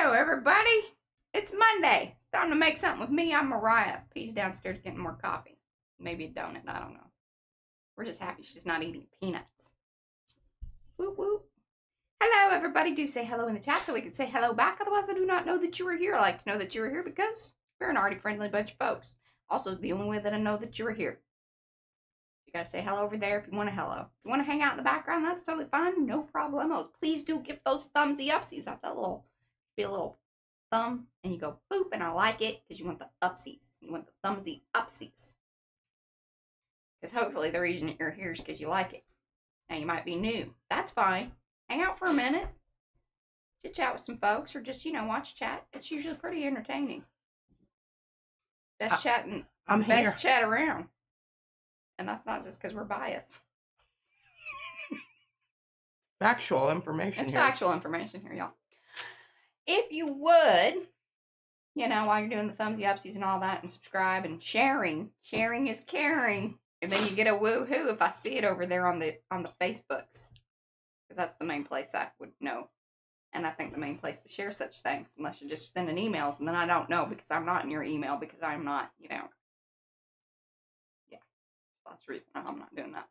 Hello, everybody. It's Monday. It's time to make something with me. I'm Mariah. Pea's downstairs getting more coffee. Maybe a donut. I don't know. We're just happy she's not eating peanuts. Whoop, whoop. Hello, everybody. Do say hello in the chat so we can say hello back. Otherwise, I do not know that you were here. I like to know that you were here because we're an arty-friendly bunch of folks. Also, the only way that I know that you were here. You gotta say hello over there if you want a hello. If you want to hang out in the background, that's totally fine. No problemos. Please do give those thumbsy upsies. That's a little thumb, and you go boop, and I like it because you want the upsies. You want the thumbsy upsies. Because hopefully the reason you're here is because you like it. Now you might be new. That's fine. Hang out for a minute. Chit chat with some folks, or just watch chat. It's usually pretty entertaining. Best chat around. And that's not just because we're biased. Factual information. It's factual information here, y'all. If you would, while you're doing the thumbsy upsies and all that, and subscribe and sharing is caring. And then you get a woohoo if I see it over there on the Facebooks, because that's the main place I would know, and I think the main place to share such things, unless you're just sending emails, and then I don't know because I'm not in your email because I'm not, Yeah, that's the reason I'm not doing that.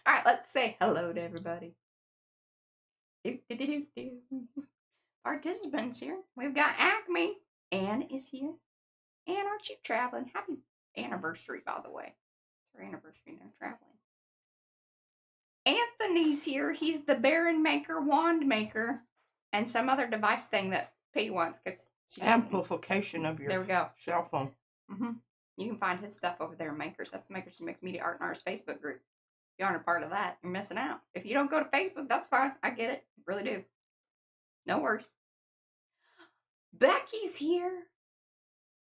All right, let's say hello to everybody. Participants here. We've got Acme. Anne is here. Anne, aren't you traveling? Happy anniversary, by the way. It's her anniversary and they're traveling. Anthony's here. He's the Baron maker, wand maker, and some other device thing that P wants. Amplification of your cell phone. Mm-hmm. You can find his stuff over there in Makers. That's the Makers Who Makes Media Art and Arts Facebook group. If you aren't a part of that, you're missing out. If you don't go to Facebook, that's fine. I get it. Really do. No worries. Becky's here.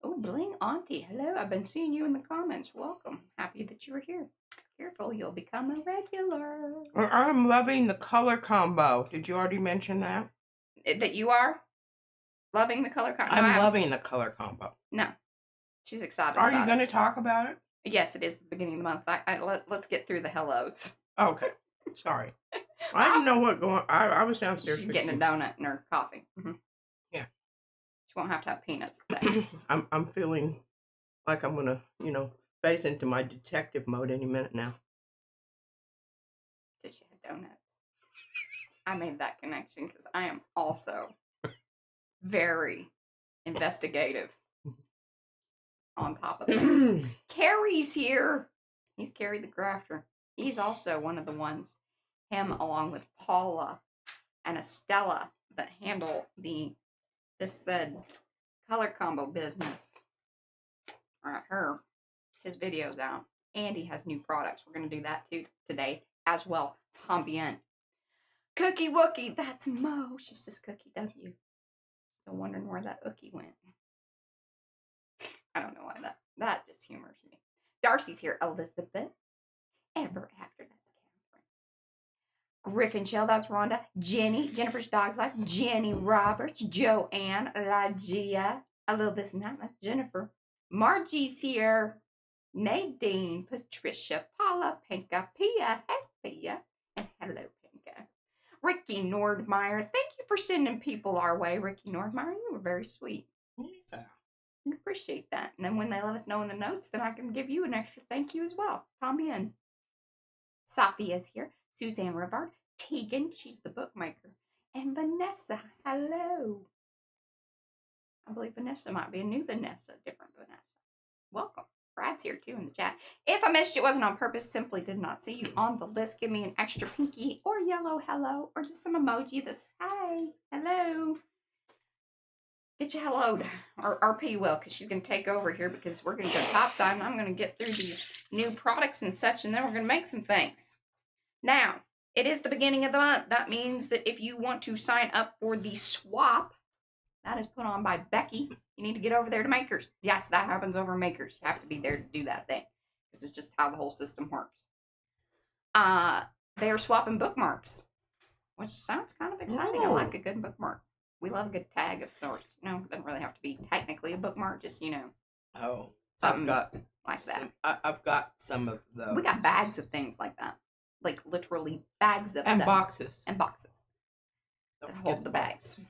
Oh, Bling Auntie. Hello. I've been seeing you in the comments. Welcome. Happy that you were here. Careful, you'll become a regular. I'm loving the color combo. Did you already mention that? That you are? Loving the color combo? I'm loving the color combo. No. She's excited Are you going to talk about it? Yes, it is the beginning of the month. Let's get through the hellos. Okay. Sorry. I didn't know what going on. I was downstairs. She's getting a donut and her coffee. Mm-hmm. Yeah. She won't have to have peanuts today. I'm feeling like I'm going to, phase into my detective mode any minute now. Because she had donuts. I made that connection because I am also very investigative. On top of things. Carrie's here. He's Carrie the Grafter. He's also one of the ones, him along with Paula and Estella, that handle this color combo business. His video's out. Andy has new products. We're going to do that too today as well. Tambien. Cookie Wookie. That's Mo. She's just Cookie W. Still wondering where that Ookie went. I don't know why that just humors me. Darcy's here. Elizabeth. Ever After, that's Catherine. Griffin Shell, that's Rhonda. Jenny. Jennifer's Dog's Life. Jenny Roberts. Joanne. Lagia. A little this and that. That's Jennifer. Margie's here. Nadine. Patricia. Paula. Pinka. Pia. Hey, Pia. And hello, Pinka. Ricky Nordmeyer. Thank you for sending people our way, Ricky Nordmeyer. You were very sweet. Yeah. I appreciate that. And then when they let us know in the notes, then I can give you an extra thank you as well. Tommy and Sophia's here. Suzanne Rivard. Tegan, she's the bookmaker. And Vanessa, hello. I believe Vanessa might be a new Vanessa, different Vanessa. Welcome. Brad's here too in the chat. If I missed you, it wasn't on purpose. Simply did not see you on the list. Give me an extra pinky or yellow hello or just some emoji that's hi, hello. Get your hello to RP will, because she's going to take over here because we're going to go topside and I'm going to get through these new products and such, and then we're going to make some things. Now, it is the beginning of the month. That means that if you want to sign up for the swap, that is put on by Becky, you need to get over there to Makers. Yes, that happens over Makers. You have to be there to do that thing. This is just how the whole system works. They are swapping bookmarks, which sounds kind of exciting. I like a good bookmark. We love a good tag of sorts. It doesn't really have to be technically a bookmark, just, Oh, something like that. I've got some of those. We got bags of things like that. Like, literally bags of and them. boxes. And boxes that hold the bags.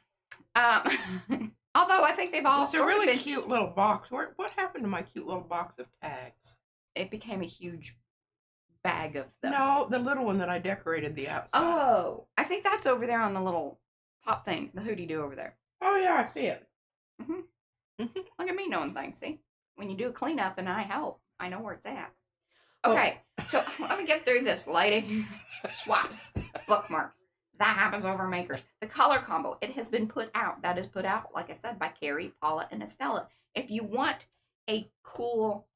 Although I think they've all It's a sort of really been, cute little box. What happened to my cute little box of tags? it became a huge bag of them. No, the little one that I decorated the outside. Oh, I think that's over there on the little top thing, the hoodie do over there. Oh yeah, I see it. Look at me knowing things. See, when you do a cleanup and I help, I know where it's at. Oh. Okay, so let me get through this lighting, swaps, bookmarks. That happens over Makers. The color combo, it has been put out. That is put out, like I said, by Carrie, Paula, and Estella. If you want a cool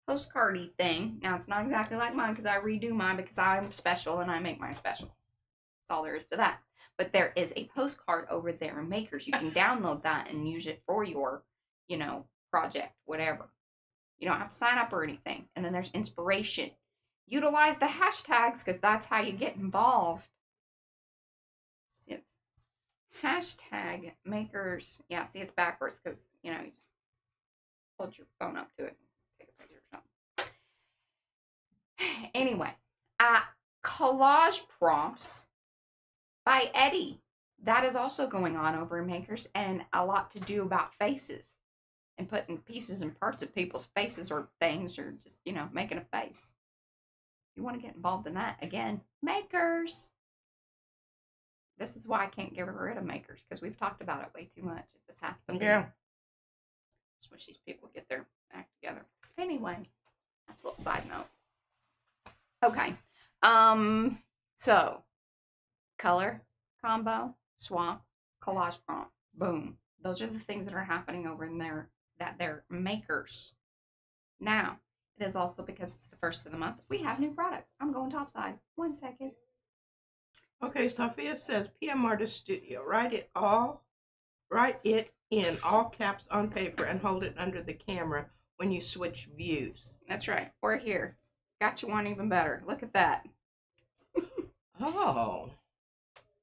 postcardy thing, now it's not exactly like mine because I redo mine because I'm special and I make mine special. That's all there is to that. But there is a postcard over there in Makers. You can download that and use it for your, project, whatever. You don't have to sign up or anything. And then there's inspiration. Utilize the hashtags because that's how you get involved. See, it's hashtag Makers. Yeah, see, it's backwards because, you just hold your phone up to it. Take a picture or something. Anyway, collage prompts by Eddie. That is also going on over in Makers, and a lot to do about faces and putting pieces and parts of people's faces or things, or just, making a face. If you want to get involved in that, again, Makers. This is why I can't get rid of Makers, because we've talked about it way too much. It just has to be. Yeah. Just wish these people get their act together. Anyway, that's a little side note. Okay. So color combo, swap, collage prompt, boom. Those are the things that are happening over in there that they're Makers. Now, it is also because it's the first of the month, we have new products. I'm going topside. 1 second. Okay, Sophia says PM Artist Studio. Write it in all caps on paper and hold it under the camera when you switch views. That's right. Or here. Got you one even better. Look at that. Oh.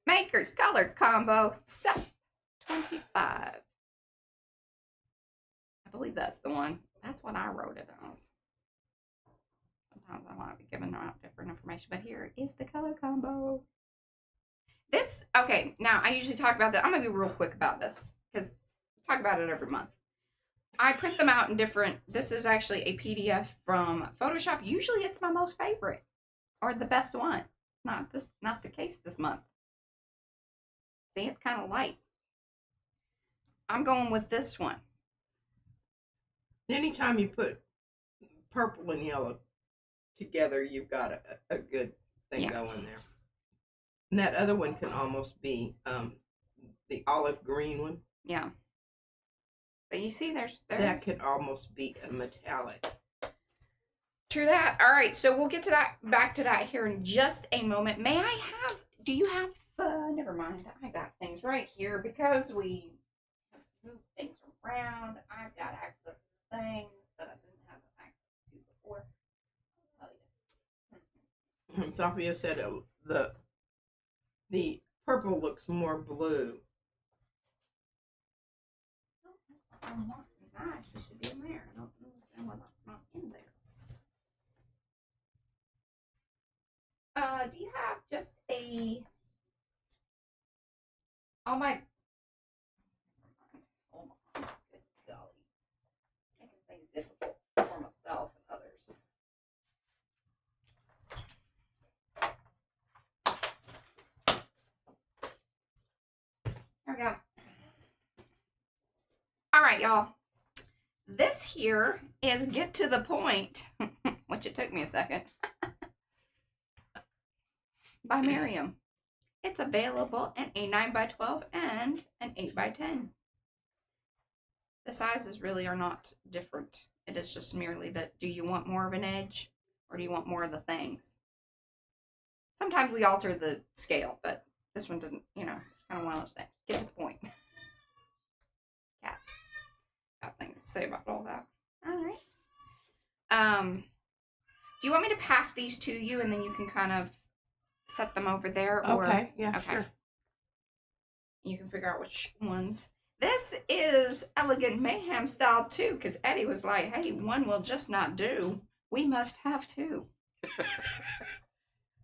Makers color combo set 25. I believe that's the one. That's what I wrote it as. Sometimes I might be giving out different information, but here is the color combo. This, okay, now I usually talk about that. I'm going to be real quick about this because I talk about it every month. I print them out in different, this is actually a PDF from Photoshop. Usually it's my most favorite or the best one. Not the case this month. See, it's kind of light. I'm going with this one. Anytime you put purple and yellow together, you've got a good thing going there. And that other one can almost be the olive green one. Yeah. But you see, there's that could almost be a metallic. True that. All right, so we'll get to that, back to that here in just a moment. May I have, do you have, never mind, I got things right here because we moved things around. I've got access to things that I didn't have access to before. I'll tell you. Sophia said the purple looks more blue. Gosh, it should be in there. I don't understand why that's not in there. Do you have just a all my hold on. Good golly. Making things difficult for myself and others. There we go. All right, y'all. This here is Get to the Point, which it took me a second, by Miriam. It's available in a 9x12 and an 8x10. The sizes really are not different. It is just merely that, do you want more of an edge or do you want more of the things? Sometimes we alter the scale, but this one didn't, it's kind of one of those things. Get to the point. Cats. Got things to say about all that. All right. Do you want me to pass these to you and then you can kind of set them over there? Or, okay, yeah, okay. Sure. You can figure out which ones. This is Elegant Mayhem style too, because Eddie was like, hey, one will just not do. We must have two.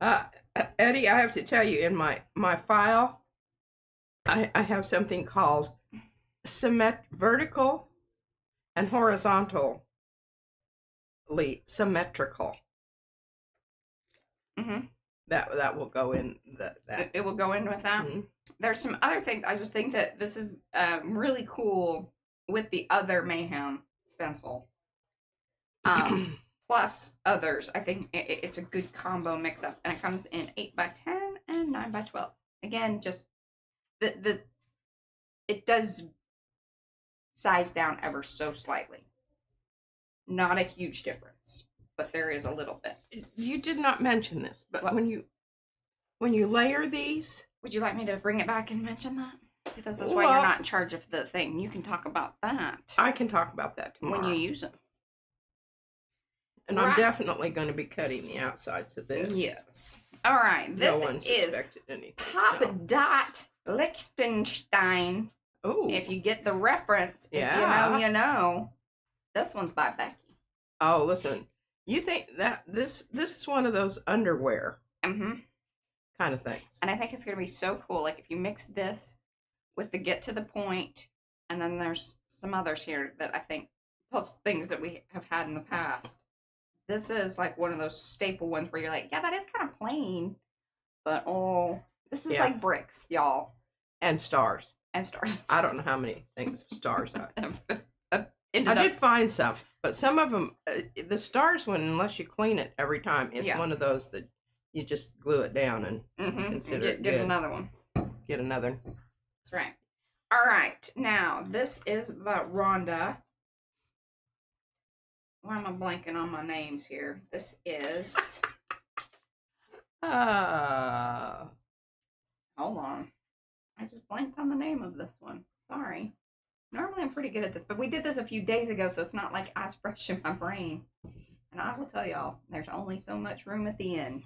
Eddie, I have to tell you, in my file, I have something called vertical and horizontally symmetrical. Mm-hmm. That will go in that. It will go in with that. Mm-hmm. There's some other things. I just think that this is really cool with the other Mayhem stencil. Plus others. I think it's a good combo mix up, and it comes in 8x10 and 9x12. Again, just the it does size down ever so slightly. Not a huge difference, but there is a little bit. You did not mention this, but what? when you layer these, would you like me to bring it back and mention that? See, this is why you're not in charge of the thing. You can talk about that. I can talk about that tomorrow when you use them. And I'm definitely going to be cutting the outsides of this. Yes. All right. This is Pop Dot Liechtenstein. Oh. If you get the reference, if you know, you know. This one's by Becky. Oh, listen. You think that this is one of those underwear kind of things. And I think it's going to be so cool. Like if you mix this with the Get to the Point, and then there's some others here that I think, plus things that we have had in the past. This is like one of those staple ones where you're like, yeah, that is kind of plain. But this is like bricks, y'all. And stars. And stars. I don't know how many things stars I I did find some, but some of them, the stars one, unless you clean it every time, it's one of those that you just glue it down and consider it good. Get another one. Get another. That's right. All right. Now, this is about Rhonda. Why am I blanking on my names here? This is... Hold on. I just blanked on the name of this one. Sorry. Normally I'm pretty good at this, but we did this a few days ago, so it's not like as fresh in my brain. And I will tell y'all, there's only so much room at the end.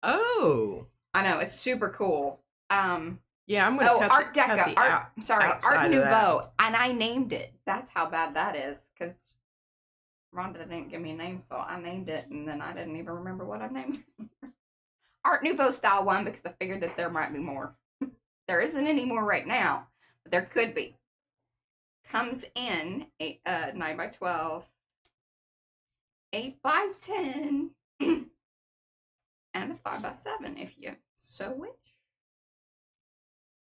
Oh. I know, it's super cool. Yeah, I'm going to Art Deco. Art Nouveau. And I named it. That's how bad that is, because Rhonda didn't give me a name, so I named it, and then I didn't even remember what I named it. Art Nouveau style one, because I figured that there might be more. There isn't any more right now, but there could be. Comes in a 9x12, 8x10, and a 5x7 if you so wish.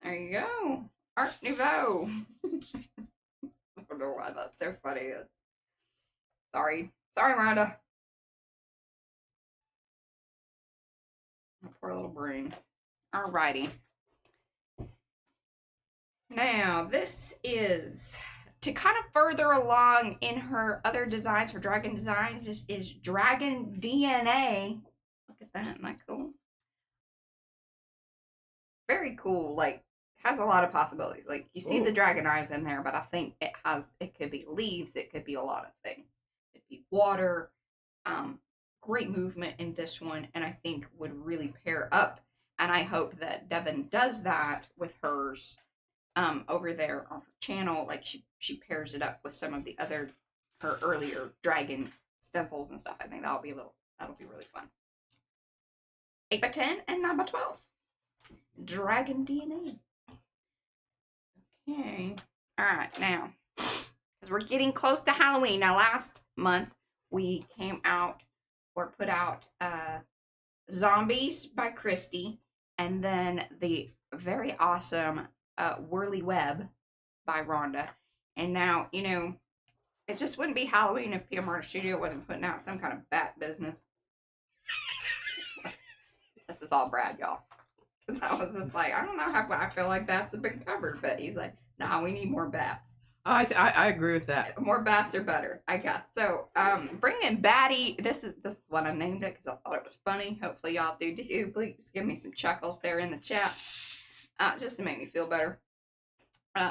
There you go. Art Nouveau. I don't know why that's so funny. Sorry, Rhonda. My poor little brain. Alrighty. Now, this is to kind of further along in her other designs, her dragon designs. This is Dragon DNA. Look at that, isn't that cool? Very cool. Like, has a lot of possibilities. Like, you see the dragon eyes in there, but I think it could be leaves, it could be a lot of things. It could be water. Great movement in this one, and I think would really pair up. And I hope that Devin does that with hers. Over there on her channel, like she pairs it up with some of the other her earlier dragon stencils and stuff. I think that'll be really fun. 8x10 and 9x12. Dragon DNA. Okay. All right, now because we're getting close to Halloween. Now, last month we put out Zombies by Christy, and then the very awesome Whirly Web by Rhonda. And now, you know, it just wouldn't be Halloween if PMR Studio wasn't putting out some kind of bat business. This is all Brad, y'all. Because I was just like, I don't know how I feel like bats have been covered, but he's like, nah, we need more bats. I agree with that. More bats are better, I guess. So, bring in Batty. This is what I named it because I thought it was funny. Hopefully y'all do too. Please give me some chuckles there in the chat. Just to make me feel better.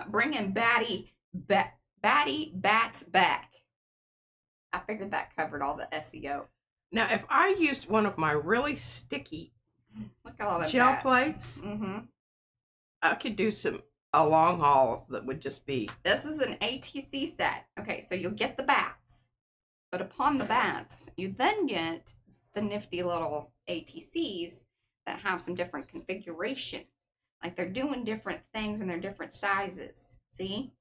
Bring in Batty Bats Back. I figured that covered all the SEO. Now, if I used one of my really sticky look at all the gel bats. plates, I could do a long haul that would just be. This is an ATC set. Okay, so you'll get the bats, but upon the bats, you then get the nifty little ATCs that have some different configurations. Like they're doing different things and they're different sizes. See?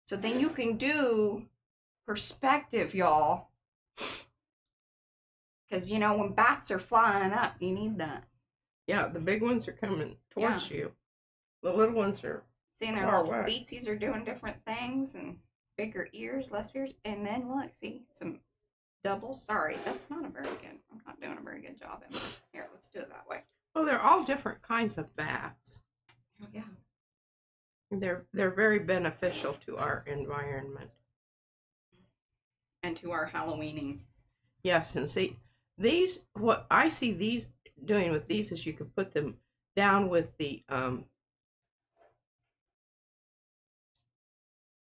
So then you can do perspective, y'all. Because, you know, when bats are flying up, you need that. Yeah, the big ones are coming towards you. The little ones are seeing their little feetsies are doing different things and bigger ears, less ears. And then look, see, some doubles. Sorry, that's not a very good. I'm not doing a very good job. Here, let's do it that way. Well, they're all different kinds of bats. Here we go. They're very beneficial to our environment. And to our Halloweening. Yes, and see, these, what I see these doing with these is you could put them down with the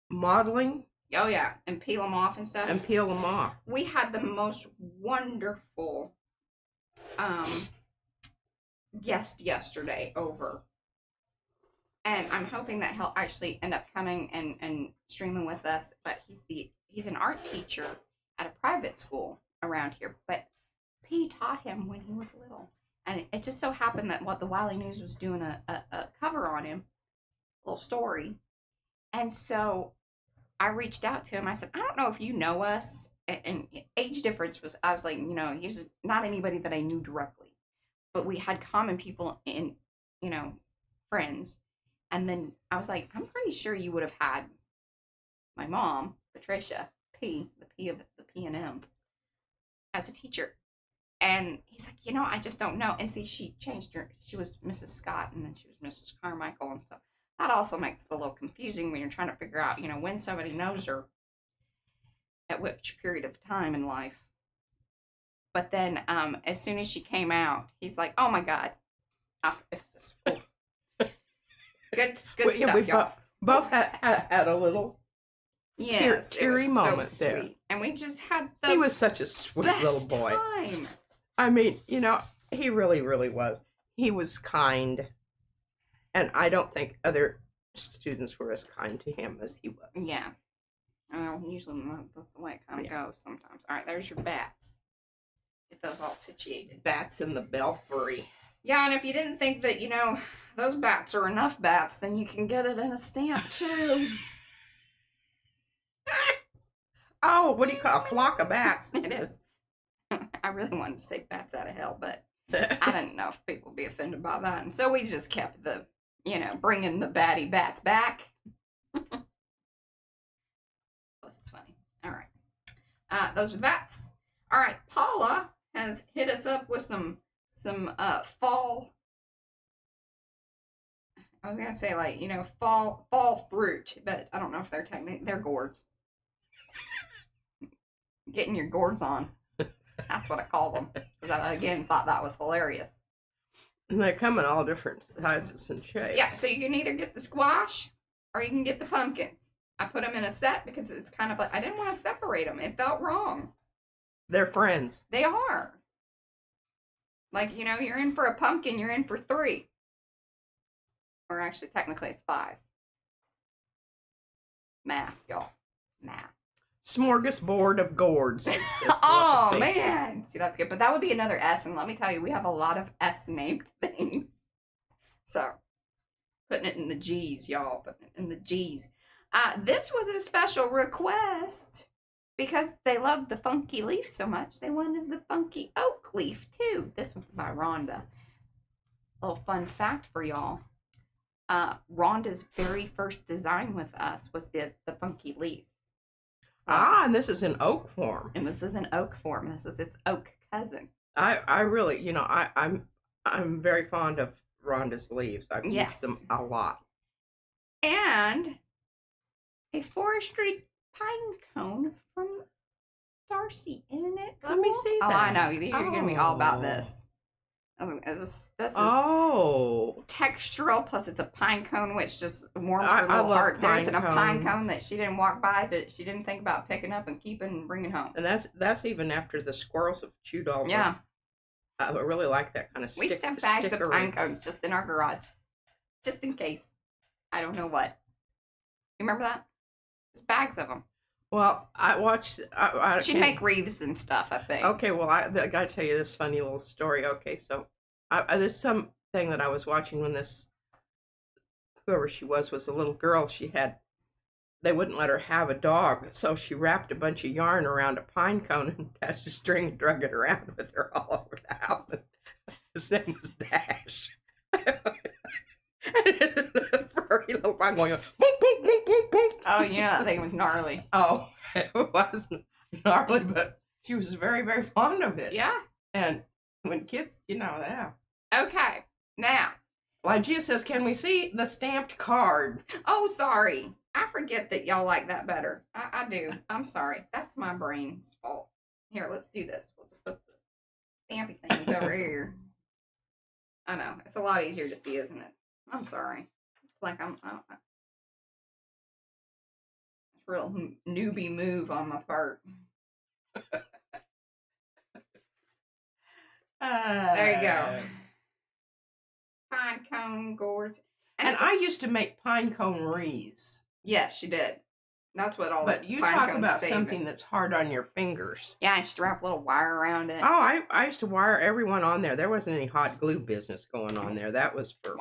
modeling. Oh, yeah, and peel them off and stuff. And peel them off. We had the most wonderful guest yesterday over. And I'm hoping that he'll actually end up coming and streaming with us. But he's an art teacher at a private school around here. But P taught him when he was little. And it just so happened that the Wiley News was doing a cover on him, a little story. And so I reached out to him. I said, I don't know if you know us. And age difference was, I was like, you know, he was not anybody that I knew directly. But we had common people in, you know, friends. And then I was like, I'm pretty sure you would have had my mom, Patricia, P, the P of the P and M, as a teacher. And he's like, you know, I just don't know. And see, she changed her. She was Mrs. Scott, and then she was Mrs. Carmichael. And so that also makes it a little confusing when you're trying to figure out, you know, when somebody knows her at which period of time in life. But then as soon as she came out, he's like, oh, my God. Oh, it's just cool. Good stuff, y'all. Both had a little teary moment so there. And we just had the He was such a sweet little boy. Time. I mean, you know, he really, really was. He was kind. And I don't think other students were as kind to him as he was. Yeah. Usually that's the way it kind of goes sometimes. All right, there's your bats. Get those all situated. Bats in the belfry. Yeah, and if you didn't think that, you know, those bats are enough bats, then you can get it in a stamp, too. Oh, what do you call a flock of bats? It is. I really wanted to say bats out of hell, but I didn't know if people would be offended by that. And so we just kept the, you know, bringing the batty bats back. Plus, it's funny. All right. Those are the bats. All right. Paula has hit us up with some fall. I was gonna say, like, you know, fall fruit, but I don't know if they're gourds. Getting your gourds on. That's what I call them. Because I, again, thought that was hilarious. And they come in all different sizes and shapes. Yeah, so you can either get the squash or you can get the pumpkins. I put them in a set because it's kind of like, I didn't want to separate them. It felt wrong. They're friends. They are. Like, you know, you're in for a pumpkin, you're in for 3. Or actually, technically, it's 5. Math, y'all. Math. Smorgasbord of gourds. Oh, man. See, that's good. But that would be another S. And let me tell you, we have a lot of S-named things. So, putting it in the G's, y'all. Putting it in the G's. This was a special request. Because they loved the funky leaf so much, they wanted the funky oak leaf, too. This one's by Rhonda. Little fun fact for y'all. Rhonda's very first design with us was the funky leaf. And this is in oak form. And this is in oak form. This is its oak cousin. I really, you know, I'm very fond of Rhonda's leaves. I've used them a lot. And a forestry pine cone from Darcy, isn't it cool? Let me see that. Oh, I know. You're going to be all about this. This is textural, plus it's a pine cone, which just warms her little heart. There's a pine cone that she didn't walk by, that she didn't think about picking up and keeping and bringing home. And that's even after the squirrels have chewed all. Yeah. I really like that kind of We just have bags of pine cones just in our garage, just in case. I don't know what. You remember that? There's bags of them. Well, I watched. She'd make wreaths and stuff, I think. Okay, well, I got to tell you this funny little story. Okay, so there's something that I was watching when this whoever she was a little girl. They wouldn't let her have a dog, so she wrapped a bunch of yarn around a pine cone and attached a string and drug it around with her all over the house. And his name was Dash. The furry little pine going, boom, boom, boom, boom, boom. Oh yeah, that thing was gnarly. Oh, it wasn't gnarly, but she was very, very fond of it. Yeah. And when kids, yeah. Okay, now. Lygia says, can we see the stamped card? Oh, sorry. I forget that y'all like that better. I do. I'm sorry. That's my brain's fault. Here, let's do this. We'll just put the stampy things over here. I know. It's a lot easier to see, isn't it? I'm sorry. It's like I don't know. It's a real newbie move on my part. There you go. Pine cone gourds. And I used to make pine cone wreaths. Yes, she did. That's what all. But you talk about something that's hard on your fingers. Yeah, and strap a little wire around it. Oh, I used to wire everyone on there. There wasn't any hot glue business going on there. That was for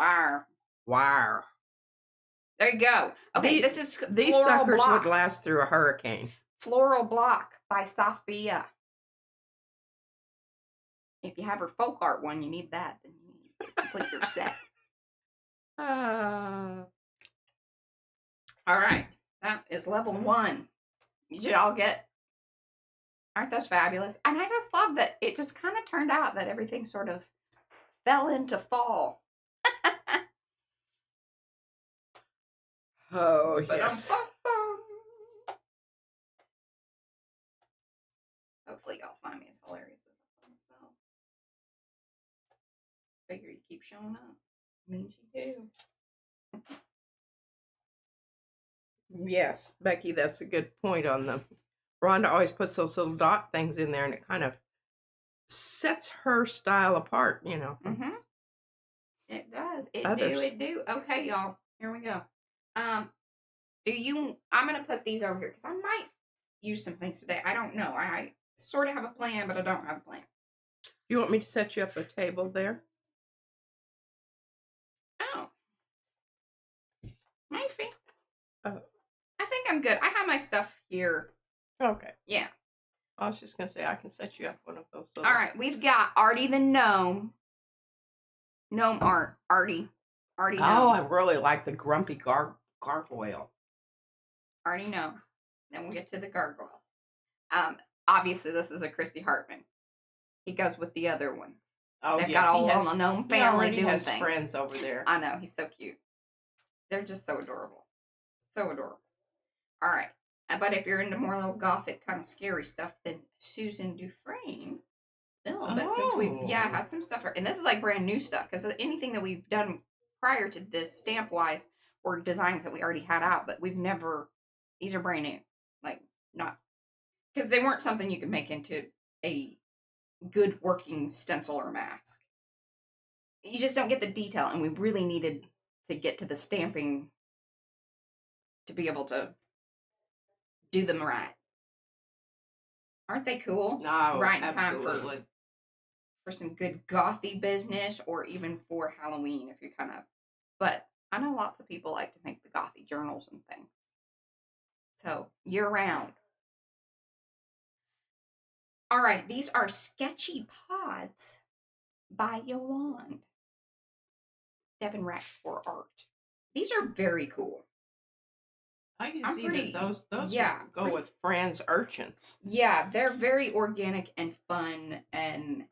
wire. There you go. Okay, these suckers would last through a hurricane. Floral Block by Sophia. If you have her folk art one, you need that. Then you need to complete your set. All right, that is level 1. Did you all get? Aren't those fabulous? And I just love that it just kind of turned out that everything sort of fell into fall. Oh, yes. Hopefully y'all find me as hilarious as I find myself. Figure you keep showing up. Means you do. Yes, Becky, that's a good point on them. Rhonda always puts those little dot things in there, and it kind of sets her style apart, Mm-hmm. It does. It do. Okay, y'all. Here we go. I'm gonna put these over here because I might use some things today. I don't know. I sort of have a plan, but I don't have a plan. You want me to set you up a table there? Oh. Maybe. Oh. I think I'm good. I have my stuff here. Okay. Yeah. I was just going to say, I can set you up one of those. All right. We've got Arty the Gnome. Gnome art. Arty. Gnome. Oh, I really like the grumpy gargoyle. Arty Gnome. Then we'll get to the gargoyles. Obviously, this is a Christy Hartman. He goes with the other one. Oh, They've yes, got all the gnome family doing has things. Friends over there. I know. He's so cute. They're just so adorable. So adorable. All right. But if you're into more little gothic kind of scary stuff, then Susan Dufresne. But since we've had some stuff, and this is like brand new stuff, because anything that we've done prior to this stamp wise were designs that we already had out, but we've never. These are brand new, like not because they weren't something you could make into a good working stencil or mask. You just don't get the detail, and we really needed to get to the stamping to be able to do them right. Aren't they cool? No, right in absolutely. time for some good gothy business, or even for Halloween if you're kind of. But I know lots of people like to make the gothy journals and things. So year round. All right, these are Sketchy Pods by Yolande. Devin Rex for art. These are very cool. I can see that those go with Fran's urchins. Yeah, they're very organic and fun, and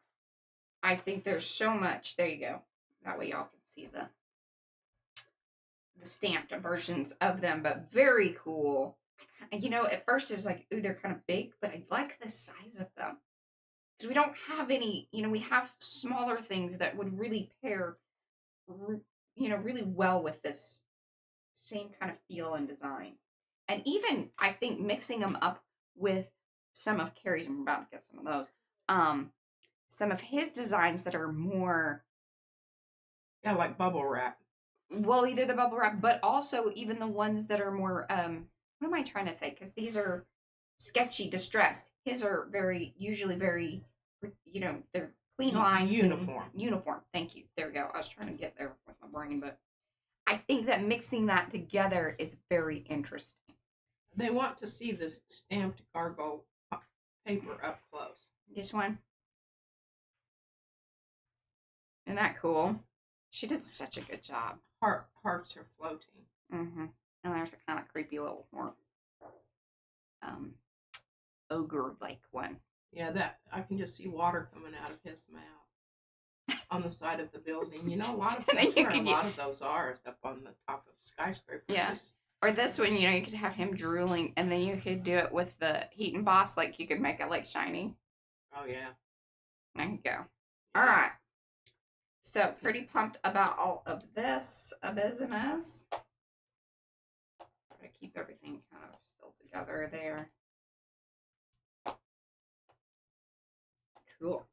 I think there's so much. There you go. That way y'all can see the stamped versions of them, but very cool. And at first it was like, ooh, they're kind of big, but I like the size of them. Because we don't have any, we have smaller things that would really pair, really well with this same kind of feel and design. And even, I think, mixing them up with some of Carrie's, I'm about to get some of those, some of his designs that are more... Yeah, like bubble wrap. Well, either the bubble wrap, but also even the ones that are more, what am I trying to say? Because these are sketchy, distressed. His are usually very, they're clean lines. Uniform. Uniform, thank you. There we go. I was trying to get there with my brain, but I think that mixing that together is very interesting. They want to see this stamped gargoyle paper up close. This one. Isn't that cool? She did such a good job. Hearts are floating. Mm-hmm. And there's a kind of creepy little more ogre-like one. Yeah, that I can just see water coming out of his mouth on the side of the building. You know, a lot of that's where a lot of those are, is up on the top of skyscrapers. Yeah. Or this one, you know, you could have him drooling, and then you could do it with the heat emboss, like you could make it like shiny. Oh yeah. There you go. All right. So pretty pumped about all of this business. Try to keep everything kind of still together there. Cool.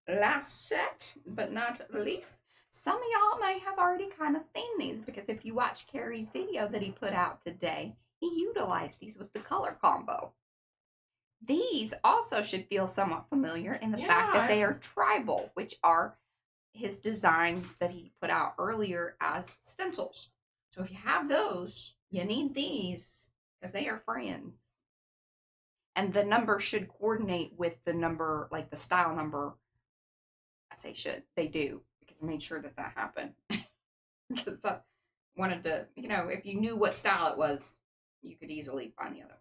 Last set, but not least, some of y'all may have already kind of seen these, because if you watch Carrie's video that he put out today, he utilized these with the color combo. These also should feel somewhat familiar in the fact that they are tribal, which are his designs that he put out earlier as stencils. So if you have those, you need these because they are friends. And the number should coordinate with the number, like the style number. I say should. They do, because I made sure that that happened. Because I wanted to, you know, if you knew what style it was, you could easily find the other one.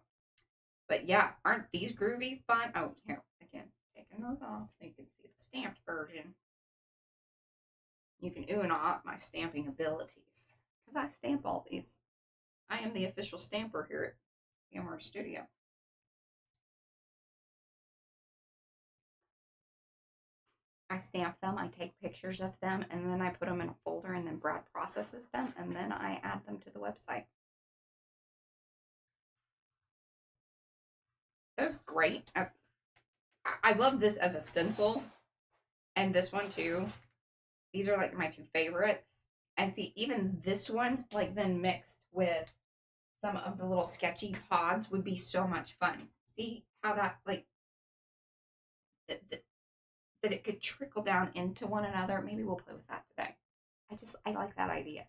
But yeah, aren't these groovy fun? Oh, here, again, taking those off so you can see the stamped version. You can ooh and ah at my stamping abilities, because I stamp all these. I am the official stamper here at Hammer Studio. I stamp them, I take pictures of them, and then I put them in a folder, and then Brad processes them, and then I add them to the website. That's great. I love this as a stencil, and this one too. These are like my two favorites. And see, even this one, like then mixed with some of the little sketchy pods would be so much fun. See how that, like, that it could trickle down into one another. Maybe we'll play with that today. I like that idea.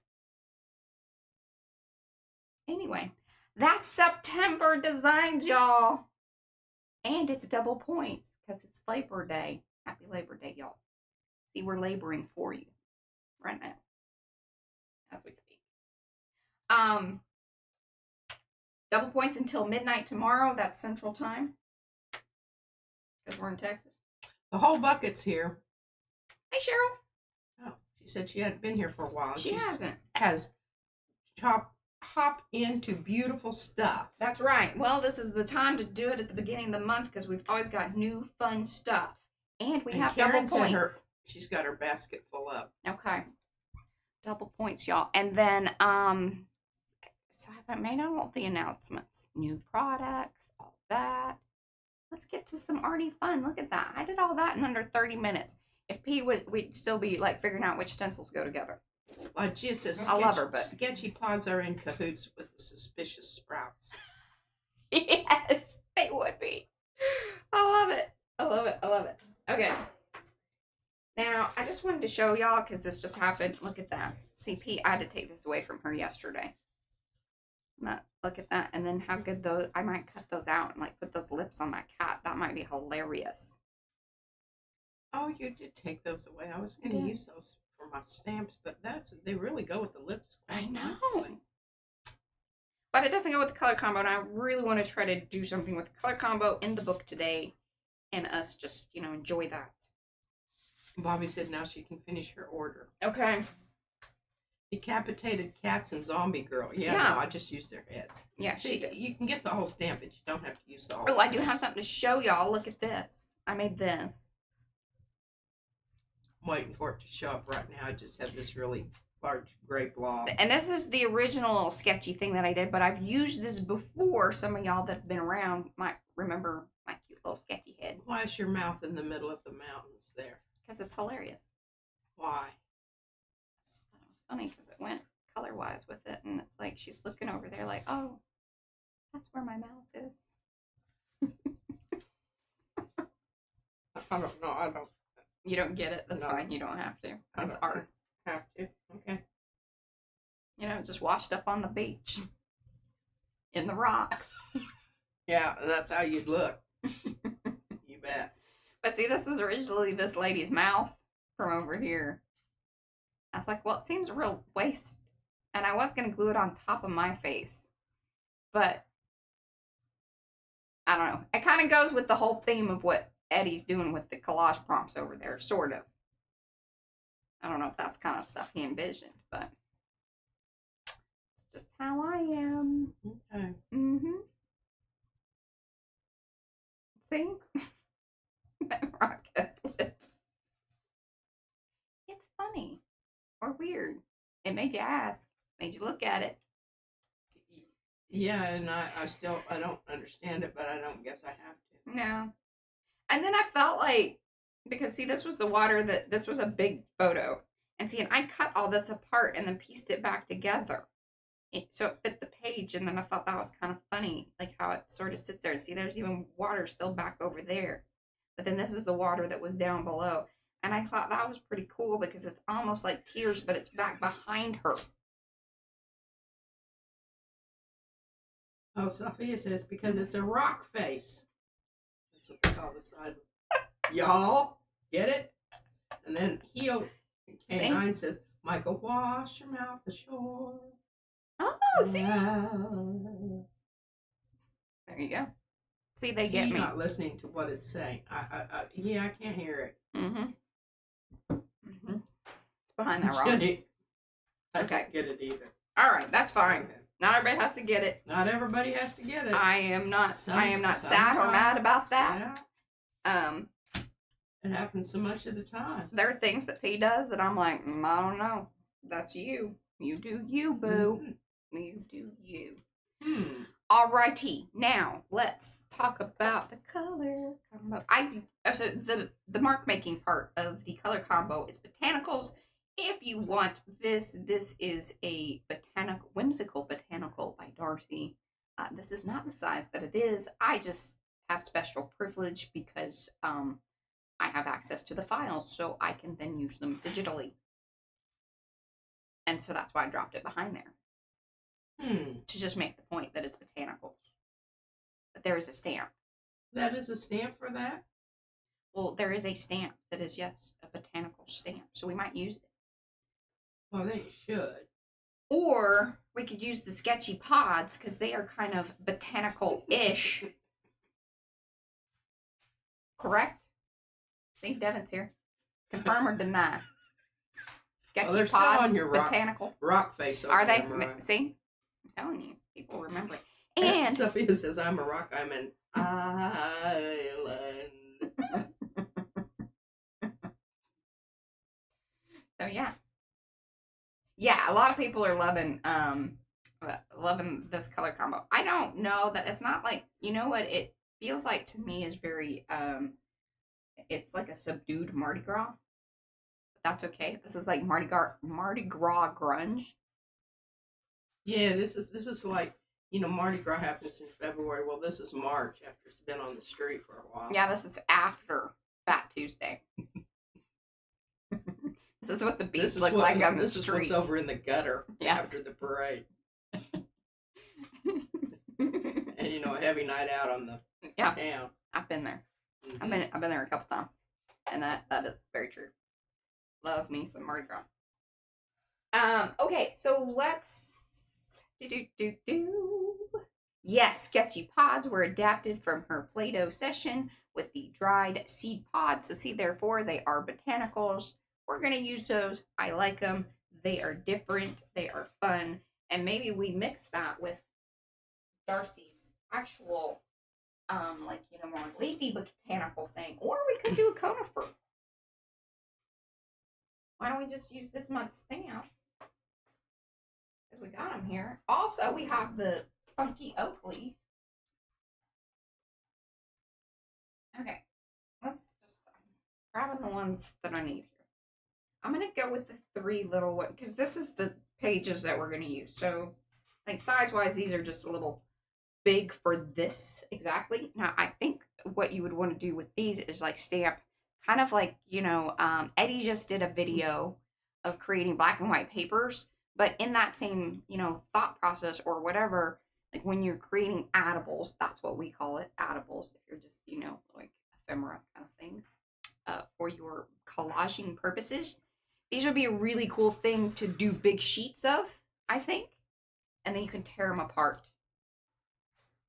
Anyway, that's September designs, y'all. And it's double points because it's Labor Day. Happy Labor Day, y'all. See, we're laboring for you right now as we speak. Double points until midnight tomorrow. That's Central Time because we're in Texas. The whole bucket's here. Hey, Cheryl. Oh, she said she hadn't been here for a while. She hasn't. Has hop into beautiful stuff. That's right. Well, this is the time to do it at the beginning of the month because we've always got new fun stuff. And we have Karen double points. She's got her basket full up. Okay. Double points, y'all. And then, so I haven't made all the announcements. New products, all that. Let's get to some Arty Fun. Look at that. I did all that in under 30 minutes. If P was, we'd still be like figuring out which stencils go together. Just says I love her, but sketchy pods are in cahoots with the suspicious sprouts. Yes, they would be. I love it. I love it. I love it. Okay. Now, I just wanted to show y'all because this just happened. Look at that. See, P, I had to take this away from her yesterday. Look at that. And then how good those, I might cut those out and like put those lips on that cat. That might be hilarious. Oh, you did take those away. I was going to use those for my stamps, but they really go with the lips. I know. Nicely. But it doesn't go with the color combo, and I really want to try to do something with the color combo in the book today and us just, you know, enjoy that. Bobby said now she can finish her order. Okay. Decapitated cats and zombie girl. Yeah. No, I just used their heads. Yeah, see, she did. You can get the whole stamp, but you don't have to use the whole Oh, stamp. I do have something to show y'all. Look at this. I made this. I'm waiting for it to show up right now. I just have this really large gray blob. And this is the original little sketchy thing that I did, but I've used this before. Some of y'all that have been around might remember my cute little sketchy head. Why is your mouth in the middle of the mountains there? Because it's hilarious. Why? I just thought it was funny because it went color-wise with it, and it's like she's looking over there like, oh, that's where my mouth is. I don't know. I don't. You don't get it? That's No. fine. You don't have to. It's art. Have to. Okay. You know, just washed up on the beach in the rocks. Yeah, that's how you'd look. You bet. But see, this was originally this lady's mouth from over here. I was like, well, it seems real waste. And I was going to glue it on top of my face. But I don't know. It kind of goes with the whole theme of what Eddie's doing with the collage prompts over there, sort of. I don't know if that's kind of stuff he envisioned, but it's just how I am. Okay. Mm-hmm. See? That rock has lips. It's funny. Or weird. It made you ask. Made you look at it. Yeah, and I don't understand it, but I don't guess I have to. No. And then I felt like, because see, this was the water this was a big photo. And see, and I cut all this apart and then pieced it back together. So it fit the page, and then I thought that was kind of funny, like how it sort of sits there. And see, there's even water still back over there. But then this is the water that was down below. And I thought that was pretty cool because it's almost like tears, but it's back behind her. Oh, Sophia says because it's a rock face. That's what they call the side. Y'all get it? And then Heel K9 says, Michael, wash your mouth ashore. Oh, see? There you go. See, they get me. Not listening to what it's saying. Yeah, I can't hear it. Mm-hmm. Mm-hmm. It's behind that rock. I Okay. can't get it either. All right, that's fine. Okay. Not everybody has to get it. Not everybody has to get it. I am not sad or mad about that. Yeah. It happens so much of the time. There are things that P does that I'm like, I don't know. That's you. You do you, boo. Mm-hmm. You do you. Alrighty. Now let's talk about the color combo. So the mark making part of the color combo is botanicals. If you want this is a whimsical botanical by Darcy. This is not the size that it is. I just have special privilege because I have access to the files, so I can then use them digitally. And so that's why I dropped it behind there. To just make the point that it's botanicals. But there is a stamp. That is a stamp for that? Well, there is a stamp that is, yes, a botanical stamp. So we might use it. Well, they should. Or we could use the sketchy pods because they are kind of botanical-ish. Correct? See, Devin's here. Confirm or deny? Sketchy pods, on your botanical. Rock face. Are they? Mariah. See? I'm telling you. People remember it. And Sophia says, I'm a rock. I'm an island. So, yeah. Yeah, a lot of people are loving this color combo. I don't know that it's not like, you know what it feels like to me is very, it's like a subdued Mardi Gras. But that's okay. This is like Mardi Gras grunge. Yeah, this is like, Mardi Gras happens in February. Well, this is March after it's been on the street for a while. Yeah, this is after Fat Tuesday. This is what the beach look like on the street. This is what's over in the gutter yes. after the parade. And, a heavy night out on the town. I've been there. Mm-hmm. I've been there a couple times. And that is very true. Love me some Mardi Gras. Okay, so let's Yes, sketchy pods were adapted from her Play-Doh session with the dried seed pods. So see, therefore, they are botanicals. We're going to use those. I like them. They are different. They are fun. And maybe we mix that with Darcy's actual, more leafy botanical thing. Or we could do a conifer. Why don't we just use this month's stamps? Because we got them here. Also, we have the funky oak leaf. Okay. Let's just grabbing the ones that I need here. I'm going to go with the three little ones, because this is the pages that we're going to use. So, like, size-wise, these are just a little big for this exactly. Now, I think what you would want to do with these is, like, stamp, kind of like, Eddie just did a video of creating black and white papers, But in that same, thought process or whatever, like when you're creating attables, that's what we call it, attables. If you're just, like ephemera kind of things, for your collaging purposes, these would be a really cool thing to do big sheets of, I think. And then you can tear them apart.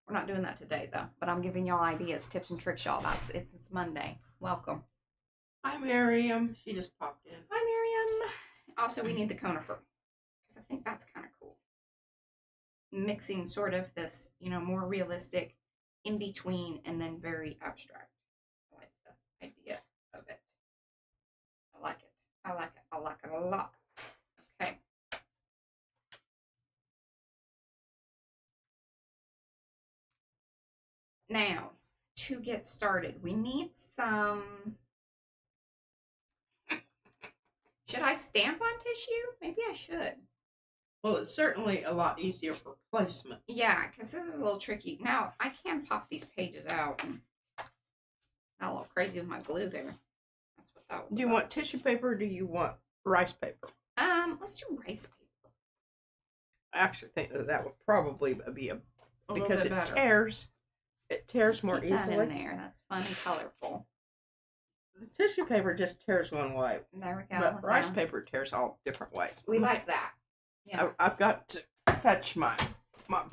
We're not doing that today, though. But I'm giving y'all ideas, tips, and tricks, y'all. It's Monday. Welcome. Hi, Miriam. She just popped in. Hi, Miriam. Also, we need the conifer. Because I think that's kind of cool. Mixing sort of this, more realistic in between and then very abstract. I like the idea of it. I like it. I like it. I like it a lot. Okay. Now, to get started, we need some... Should I stamp on tissue? Maybe I should. Well, it's certainly a lot easier for placement. Yeah, because this is a little tricky. Now, I can pop these pages out. And got a little crazy with my glue there. That's what that was. Do you want tissue paper or do you want rice paper? Let's do rice paper. I actually think that would probably be because it better. tears. It tears more Keep that easily. in there. That's fun and colorful. The tissue paper just tears one way. There we go. But rice paper tears all different ways. We like that. Yeah. I've got to fetch my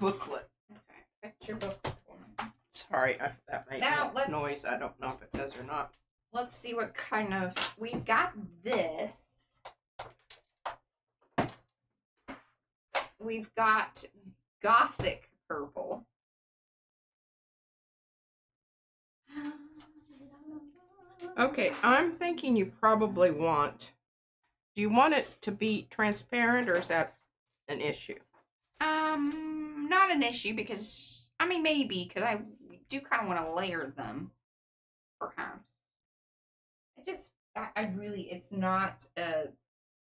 booklet. Okay. Fetch your booklet for me. Sorry, that made Now, noise. I don't know if it does or not. Let's see what kind of... We've got this. We've got Gothic purple. Okay, I'm thinking you probably want... Do you want it to be transparent or is that an issue? Not an issue because... I mean, maybe, because I do kind of want to layer them. Perhaps. It just... I really... It's not...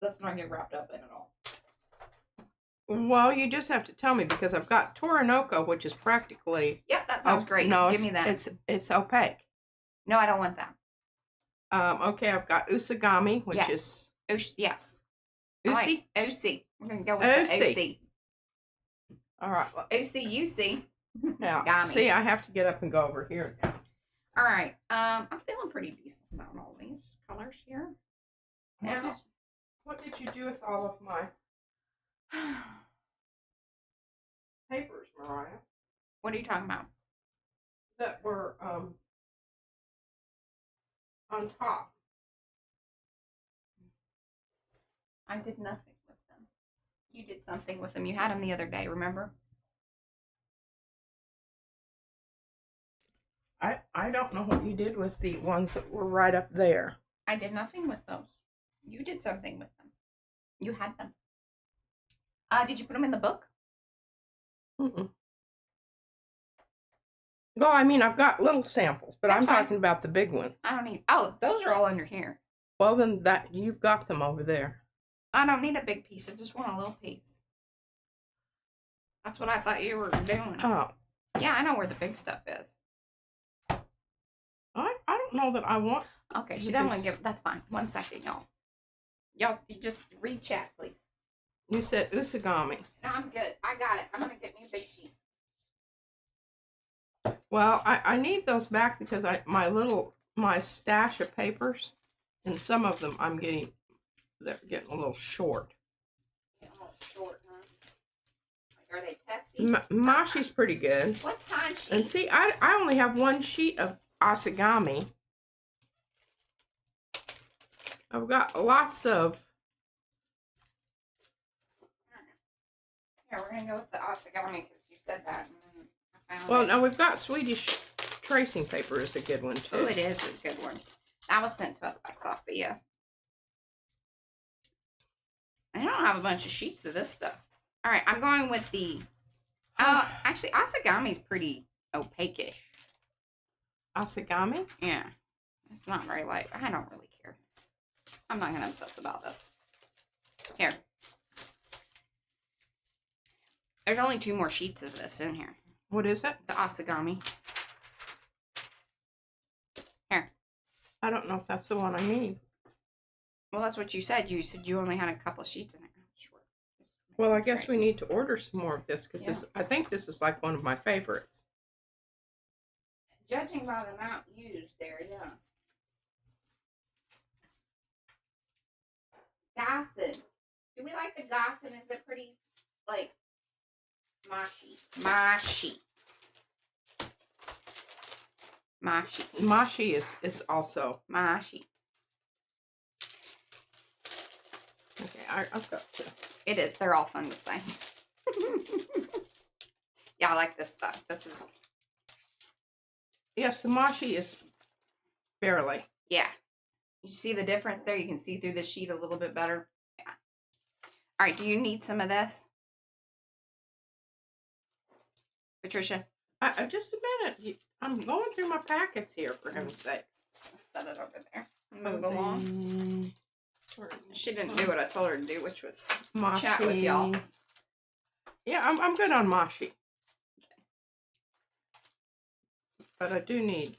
let's not get wrapped up in it all. Well, you just have to tell me because I've got Torinoco, which is practically... Yep, that sounds great. No, give me that. It's opaque. No, I don't want that. Okay, I've got Usagami, which is... Yes. Usi? Like OC. We're going to go with the OC. All right. OC. Now, Got me. see, I have to get up and go over here now. All right. I'm feeling pretty decent about all these colors here. Now, What did you do with all of my papers, Mariah? what are you talking about? That were on top. I did nothing with them. You did something with them. You had them the other day, remember? I don't know what you did with the ones that were right up there. I did nothing with those. You did something with them. You had them. Did you put them in the book? Mm-mm. Well, I mean, I've got little samples, but That's I'm fine. talking about the big ones. I don't need... Oh, those are all under here. Well, then you've got them over there. I don't need a big piece. I just want a little piece. That's what I thought you were doing. Oh, Yeah, I know where the big stuff is. I don't know that I want. Okay, she doesn't want to give... That's fine. 1 second, y'all. Y'all, you just read chat, please. You said Usagami. No, I'm good. I got it. I'm going to get me a big sheet. Well, I need those back because my stash of papers, and some of them they're getting a little short. Getting a little short, huh? Like, are they testy? Mashi's pretty good. What's Hanshi? And see, I only have one sheet of Asagami. I've got lots of... Here, we're going to go with the Asagami because you said that. And I found Well, it. now we've got Swedish tracing paper is a good one, too. Oh, it is a good one. That was sent to us by Sophia. I don't have a bunch of sheets of this stuff. All right, I'm going with the... actually, Asagami is pretty opaque-ish. Asagami? Yeah. It's not very light. I don't really care. I'm not going to obsess about this. Here. There's only 2 more sheets of this in here. What is it? The Asagami. Here. I don't know if that's the one I need. Well, that's what you said. You said you only had a couple sheets in it. Sure. Well, I guess we Crazy. need to order some more of this because I think this is like one of my favorites. Judging by the amount used there, yeah. Gossin. Do we like the Gossin? Is it pretty, like, Mashi? Mashi. Mashi is also. Mashi. Okay, I've got to. It is. They're all fun to say. Yeah, I like this stuff. This is. Yes, the Mashi is barely. Yeah. You see the difference there? You can see through the sheet a little bit better. Yeah. All right. Do you need some of this? Patricia? Just a minute. I'm going through my packets here, for heaven's sake. Set it over there. Move along. She didn't do what I told her to do, which was Mashi. chat with y'all. Yeah, I'm good on Mashi. But I do need.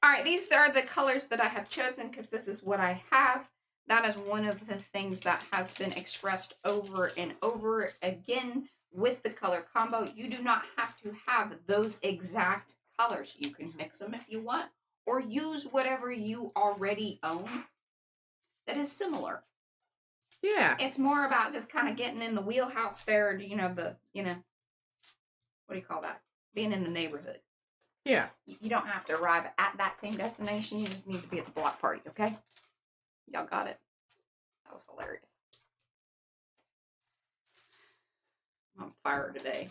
All right, these are the colors that I have chosen because this is what I have. That is one of the things that has been expressed over and over again with the color combo. You do not have to have those exact colors. You can mix them if you want, or use whatever you already own that is similar. Yeah. It's more about just kind of getting in the wheelhouse there, what do you call that? Being in the neighborhood. Yeah. You don't have to arrive at that same destination. You just need to be at the block party, okay? Y'all got it. That was hilarious. I'm on fire today.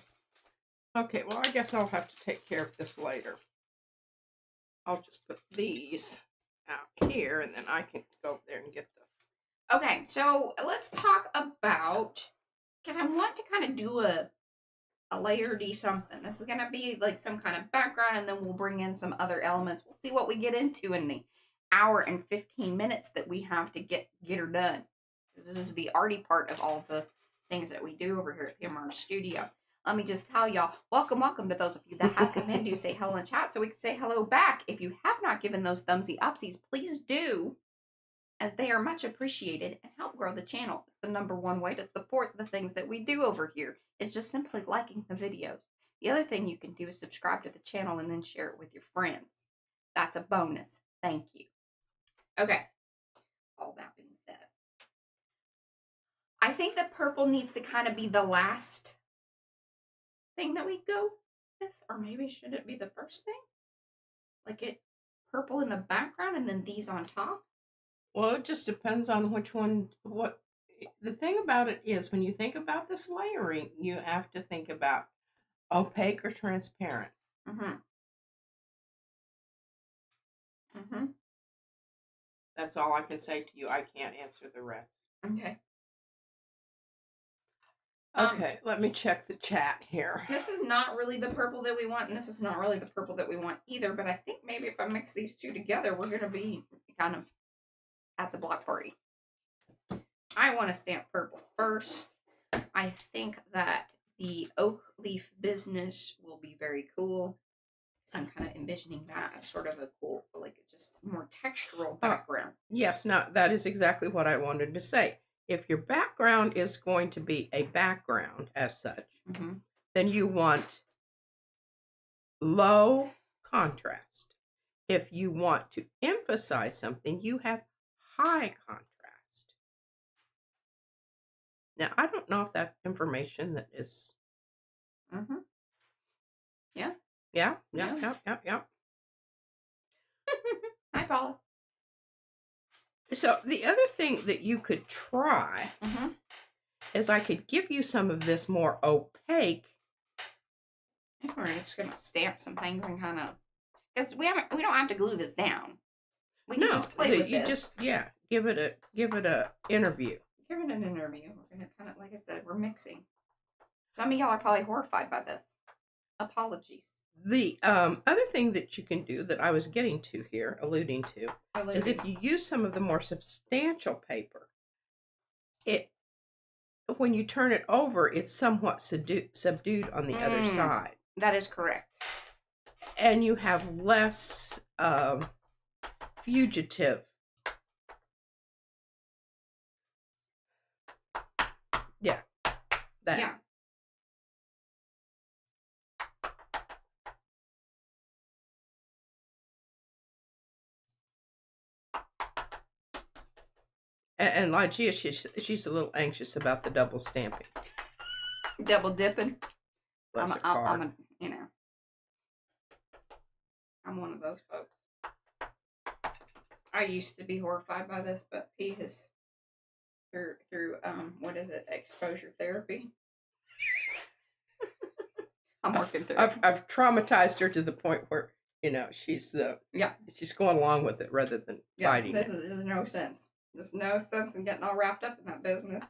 Okay, well, I guess I'll have to take care of this later. I'll just put these out here, and then I can go over there and get them. Okay, so let's talk about, because I want to kind of do a layered-y something. This is going to be like some kind of background, and then we'll bring in some other elements. We'll see what we get into in the hour and 15 minutes that we have to get her done. This is the arty part of all the things that we do over here at PMR Studio. Let me just tell y'all, welcome to those of you that have come in. Do say hello in chat so we can say hello back. If you have not given those thumbsy upsies, please do, as they are much appreciated and help grow the channel. It's the #1 way to support the things that we do over here. It's just simply liking the videos. The other thing you can do is subscribe to the channel and then share it with your friends. That's a bonus. Thank you. Okay. All that being said, I think that purple needs to kind of be the last thing that we go with, or maybe should it be the first thing? Like it purple in the background and then these on top? Well, it just depends on which one. What the thing about it is, when you think about this layering, you have to think about opaque or transparent. That's all I can say to you. I can't answer the rest. Okay. Okay, let me check the chat here. This is not really the purple that we want, and this is not really the purple that we want either, but I think maybe if I mix these two together, we're going to be kind of at the block party. I want to stamp purple first. I think that the oak leaf business will be very cool. So I'm kind of envisioning that as sort of a cool, like just more textural background. Yes, now that is exactly what I wanted to say. If your background is going to be a background as such, then you want low contrast. If you want to emphasize something, you have high contrast. Now, I don't know if that's information that is... Yeah. Yeah. Hi, Paula. So the other thing that you could try is I could give you some of this more opaque. I think we're just gonna stamp some things and kind of, because we don't have to glue this down. We can just play with this. Give it a interview. Give it an interview. We're gonna kind of, like I said, we're mixing. Some of y'all are probably horrified by this. Apologies. The other thing that you can do that I was getting to here, alluding to, is if you use some of the more substantial paper, when you turn it over, it's somewhat subdued on the other side. That is correct. And you have less fugitive. Yeah. that. Yeah. And Lygia, she's a little anxious about the double stamping. Double dipping. Bless her heart. I'm a, you know, I'm one of those folks. I used to be horrified by this, but P has through what is it, exposure therapy. I'm working through. I've traumatized her to the point where she's she's going along with it rather than fighting. This is no sense. There's no sense in getting all wrapped up in that business.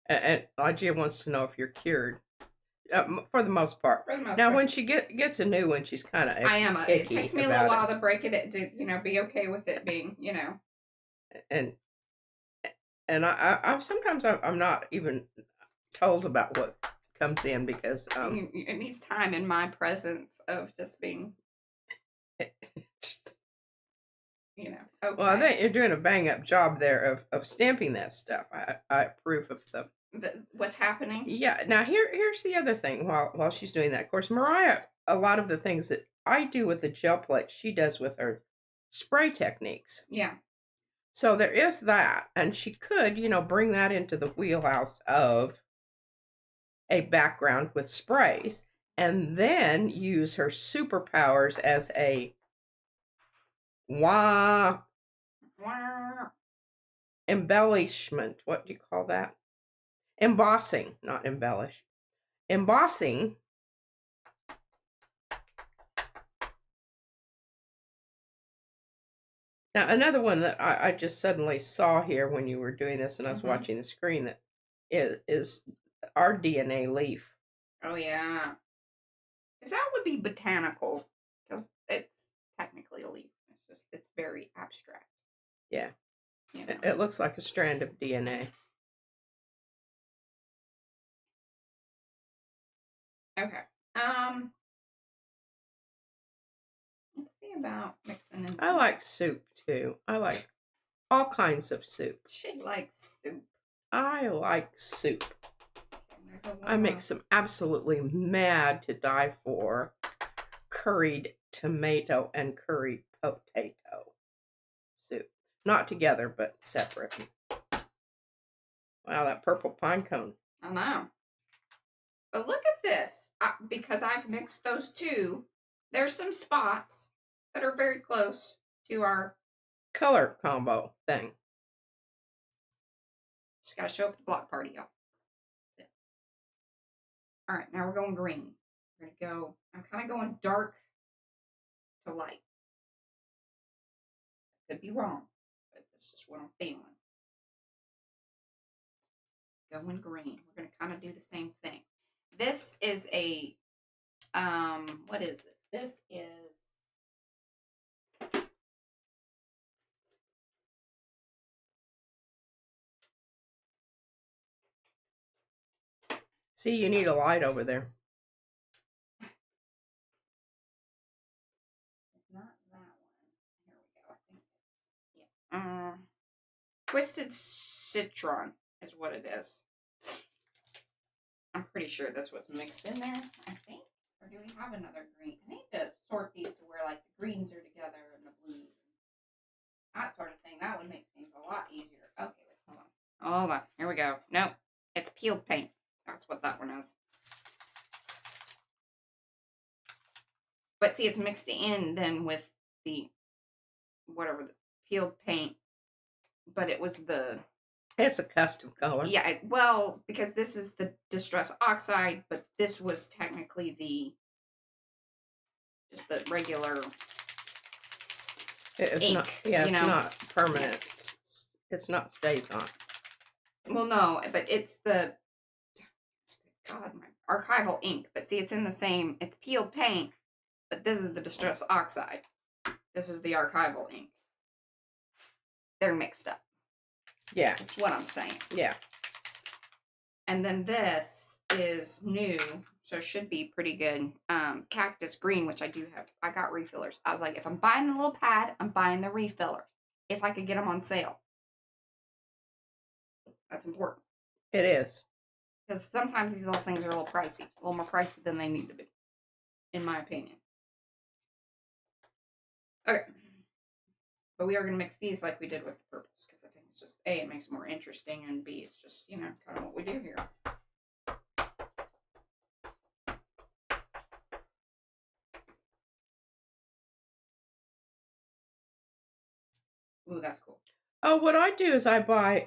And Lygia wants to know if you're cured. For the most part. For the most now, part. when she gets a new one, she's kind of I am. It takes me a little while to break it to be okay with it being And I sometimes I'm not even told about what comes in because it needs time in my presence of just being okay. Well, I think you're doing a bang up job there of stamping that stuff. I approve of what's happening. Yeah. Now here's the other thing while she's doing that. Of course, Mariah, a lot of the things that I do with the gel plate, she does with her spray techniques. Yeah. So there is that, and she could, bring that into the wheelhouse of a background with sprays, and then use her superpowers as a embellishment. What do you call that? Embossing, not embellish. Embossing. Now, another one that I just suddenly saw here when you were doing this and I was watching the screen that is our DNA leaf. Oh, yeah. That would be botanical because it's technically a leaf. It's very abstract. Yeah. It looks like a strand of DNA. Okay. Let's see about mixing in. I like soup too. I like all kinds of soup. She likes soup. I like soup. I make some absolutely mad to die for curried tomato and curried potato soup. Not together, but separate. Wow, that purple pine cone. I know. But look at this. Because I've mixed those two, there's some spots that are very close to our color combo thing. Just got to show up at the block party, y'all. All right, now we're going green. We're going to go, I'm kind of going dark to light. Could be wrong, but that's just what I'm feeling. Going green. We're going to kind of do the same thing. This is a, what is this? This is, see, you need a light over there. It's not that one. Here we go. I think it's, yeah. Twisted Citron is what it is. I'm pretty sure that's what's mixed in there, I think. Or do we have another green? I need to sort these to where, like, the greens are together and the blues. That sort of thing. That would make things a lot easier. Okay, wait, hold on. Hold on. Here we go. Nope. It's peeled paint. That's what that one is. But see, it's mixed in then with the, whatever, the peeled paint. But it was the... It's a custom color. Yeah, well, because this is the Distress Oxide, but this was technically just the regular it's ink. Not, yeah, it's not permanent. Yeah. It's not stays on. Well, no, but it's the, God, my archival ink. But see, it's in the same, it's peeled paint, but this is the Distress Oxide. This is the archival ink. They're mixed up. Yeah. That's what I'm saying. Yeah. And then this is new. So it should be pretty good. Cactus green, which I do have. I got refillers. I was like, if I'm buying a little pad, I'm buying the refillers. If I could get them on sale. That's important. It is. Because sometimes these little things are a little pricey. A little more pricey than they need to be. In my opinion. Okay. But we are going to mix these like we did with the purples. Because I think it's just, A, it makes it more interesting. And B, it's just, you know, kind of what we do here. Ooh, that's cool. Oh, what I do is I buy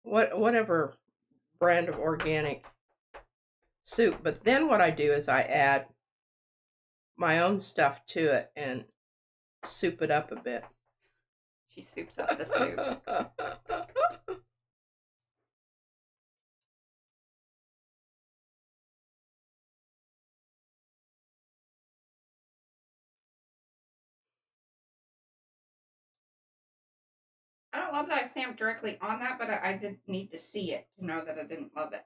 whatever brand of organic soup, but then what I do is I add my own stuff to it and soup it up a bit. She soups up the soup. I don't love that I stamped directly on that, but I did need to see it to know that I didn't love it.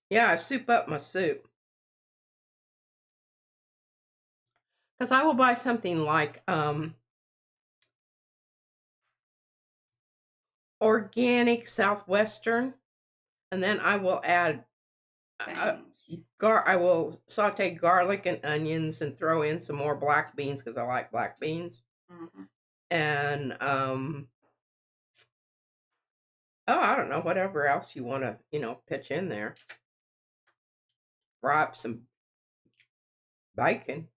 Yeah, I soup up my soup. Because I will buy something like organic Southwestern, and then I will add I will saute garlic and onions and throw in some more black beans because I like black beans. Mm-hmm. And oh, I don't know, whatever else you want to, pitch in there. Fry up some bacon.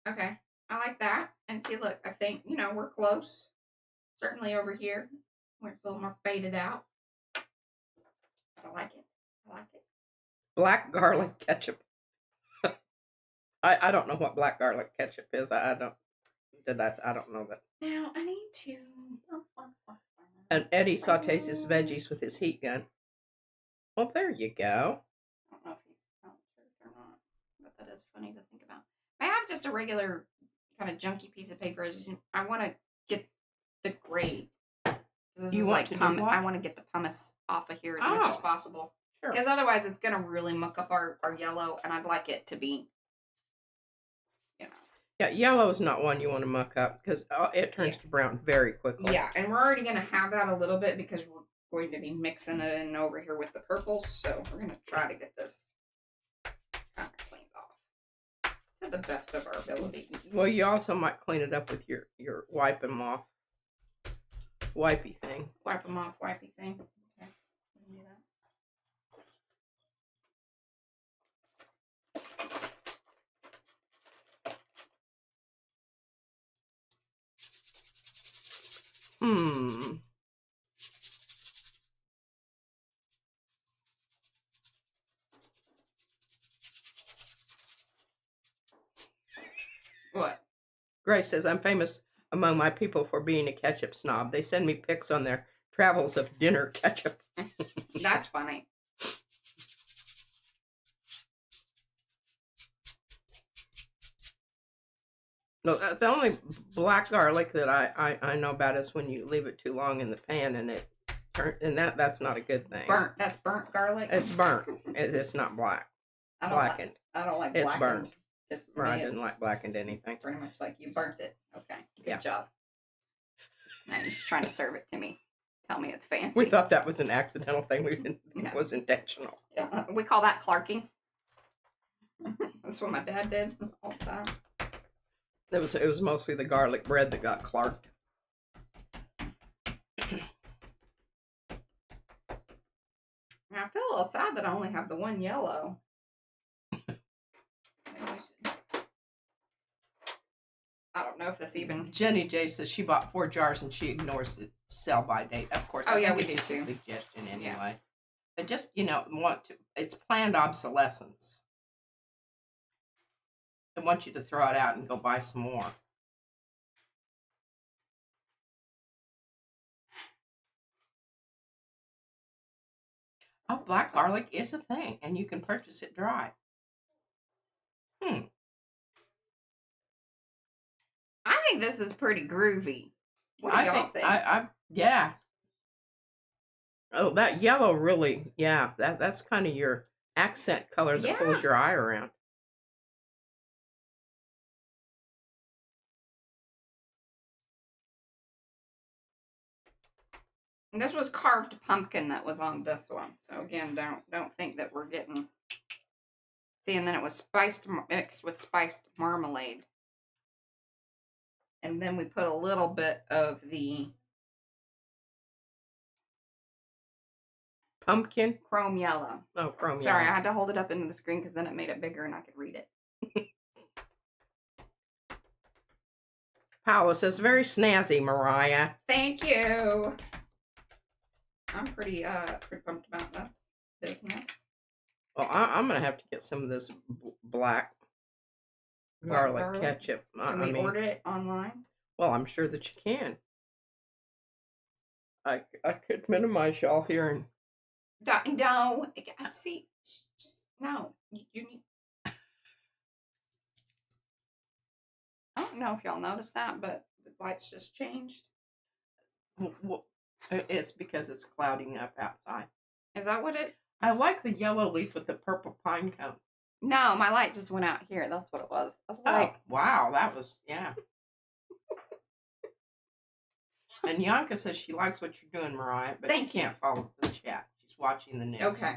Okay, I like that. And see, look, I think, we're close. Certainly over here, where it's a little more faded out. I like it. I like it. Black garlic ketchup. I don't know what black garlic ketchup is. I don't know that. Now I need to. And Eddie sautés his veggies with his heat gun. Well, there you go. I don't know if he's sure or not, but that is funny to think about. I have just a regular kind of junky piece of paper. I want to get the grade. You want to do what? I want to get the pumice off of here as much as possible. Because otherwise it's going to really muck up our yellow, and I'd like it to be, Yeah, yellow is not one you want to muck up because it turns to brown very quickly. Yeah, and we're already going to have that a little bit because we're going to be mixing it in over here with the purples. So we're going to try to get this kind of cleaned off to the best of our abilities. Well, you also might clean it up with your wipe them off wipey thing. Wipe them off wipey thing. Okay, do that. What? Grace says, I'm famous among my people for being a ketchup snob. They send me pics on their travels of dinner ketchup. That's funny. No, the only black garlic that I know about is when you leave it too long in the pan and it turns, and that's not a good thing. Burnt. That's burnt garlic. It's burnt. It's not black. Blackened. I don't like it's blackened. It's burnt. Mariah didn't like blackened anything. Pretty much like you burnt it. Okay. Good job. Now you're just trying to serve it to me. Tell me it's fancy. We thought that was an accidental thing. We didn't think it was intentional. Yeah, we call that clarking. That's what my dad did all the time. It was mostly the garlic bread that got clarked. Now, I feel a little sad that I only have the one yellow. I don't know if this even. Jenny J says she bought 4 jars and she ignores the sell-by date. Of course, we do it's too. A suggestion anyway. Yeah. But just it's planned obsolescence. I want you to throw it out and go buy some more. Oh, black garlic is a thing, and you can purchase it dry. I think this is pretty groovy. What do y'all think? Yeah. Oh, that yellow really, yeah, that's kind of your accent color that pulls your eye around. And this was carved pumpkin that was on this one. So again, don't think that we're getting. See, and then it was mixed with spiced marmalade. And then we put a little bit of the pumpkin chrome yellow. Oh, chrome yellow. Sorry, I had to hold it up into the screen because then it made it bigger and I could read it. Paula says, very snazzy, Mariah. Thank you. I'm pretty pumped about this business. Well, I'm gonna have to get some of this black garlic ketchup. Can we order it online? Well, I'm sure that you can. I could minimize y'all hearing. No, see, just no. You need. I don't know if y'all noticed that, but the lights just changed. Well, it's because it's clouding up outside. Is that what it? I like the yellow leaf with the purple pine cone. No, my light just went out here. That's what it was. I was like, wow, that was, yeah. And Yanka says she likes what you're doing, Mariah, but she can't follow the chat. She's watching the news. Okay.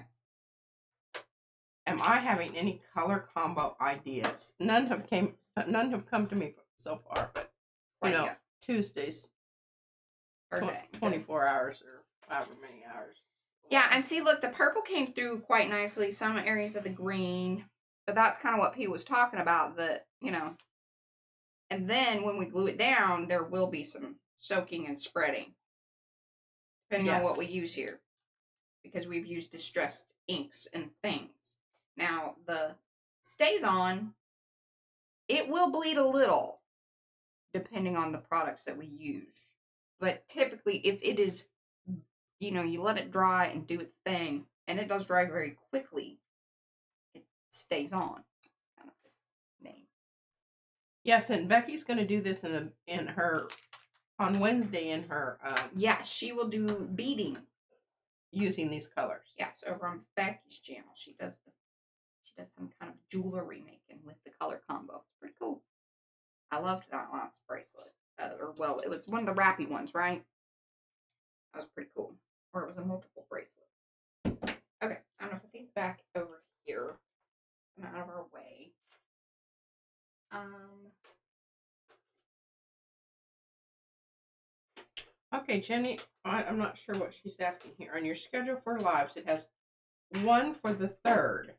Am I having any color combo ideas? None have come to me so far, but Tuesdays, 24 hours or however many hours. Yeah, and see, look, the purple came through quite nicely. Some areas of the green, but that's kind of what P was talking about. That and then when we glue it down, there will be some soaking and spreading, depending on what we use here, because we've used distressed inks and things. Now the stays on. It will bleed a little, depending on the products that we use, but typically, if it is. You let it dry and do its thing, and it does dry very quickly. It stays on. Kind of its name. Yes, and Becky's going to do this on Wednesday in her. Yes, she will do beading using these colors. Yes, over on Becky's channel, she does some kind of jewelry making with the color combo. It's pretty cool. I loved that last bracelet. It was one of the wrappy ones, right? That was pretty cool. Or it was a multiple bracelet. Okay, I'm gonna put these back over here. I'm out of our way. Okay, Jenny, I'm not sure what she's asking here. On your schedule for lives, it has one for the 3rd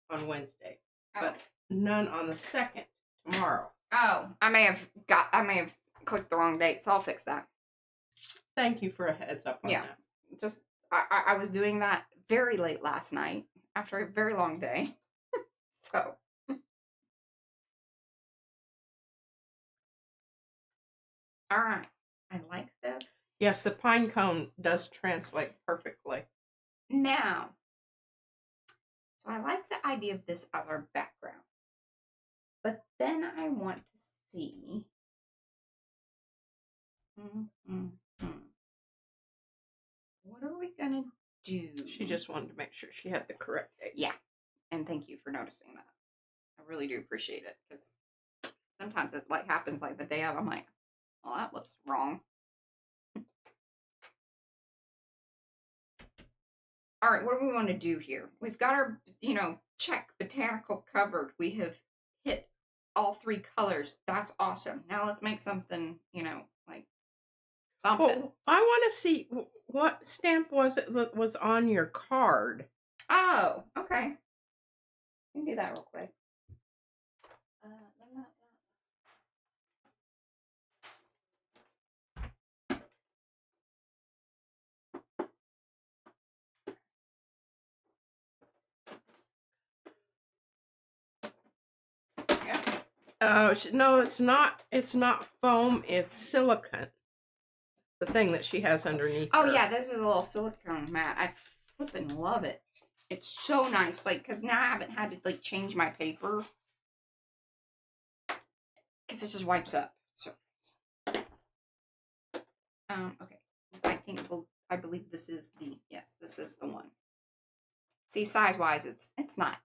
on Wednesday, but none on the 2nd tomorrow. Oh, I may have clicked the wrong date, so I'll fix that. Thank you for a heads up on that. Just I was doing that very late last night after a very long day. So all right. I like this. Yes, the pine cone does translate perfectly. Now, so I like the idea of this as our background. But then I want to see what are we gonna do? She just wanted to make sure she had the correct dates. Yeah, and thank you for noticing that. I really do appreciate it, because sometimes it happens the day of. I'm like, well, that was wrong. All right, what do we want to do here? We've got our, check botanical covered. We have hit all 3 colors. That's awesome. Now let's make something, something. Well, I want to see what stamp was it that was on your card. Oh, okay. We can do that real quick. No, it's not. It's not foam. It's silicone. The thing that she has underneath. Oh, yeah, this is a little silicone mat. I flipping love it. It's so nice, like, because now I haven't had to, like, change my paper. Because this just wipes up. So, okay. I believe this is yes, this is the one. See, size-wise, it's not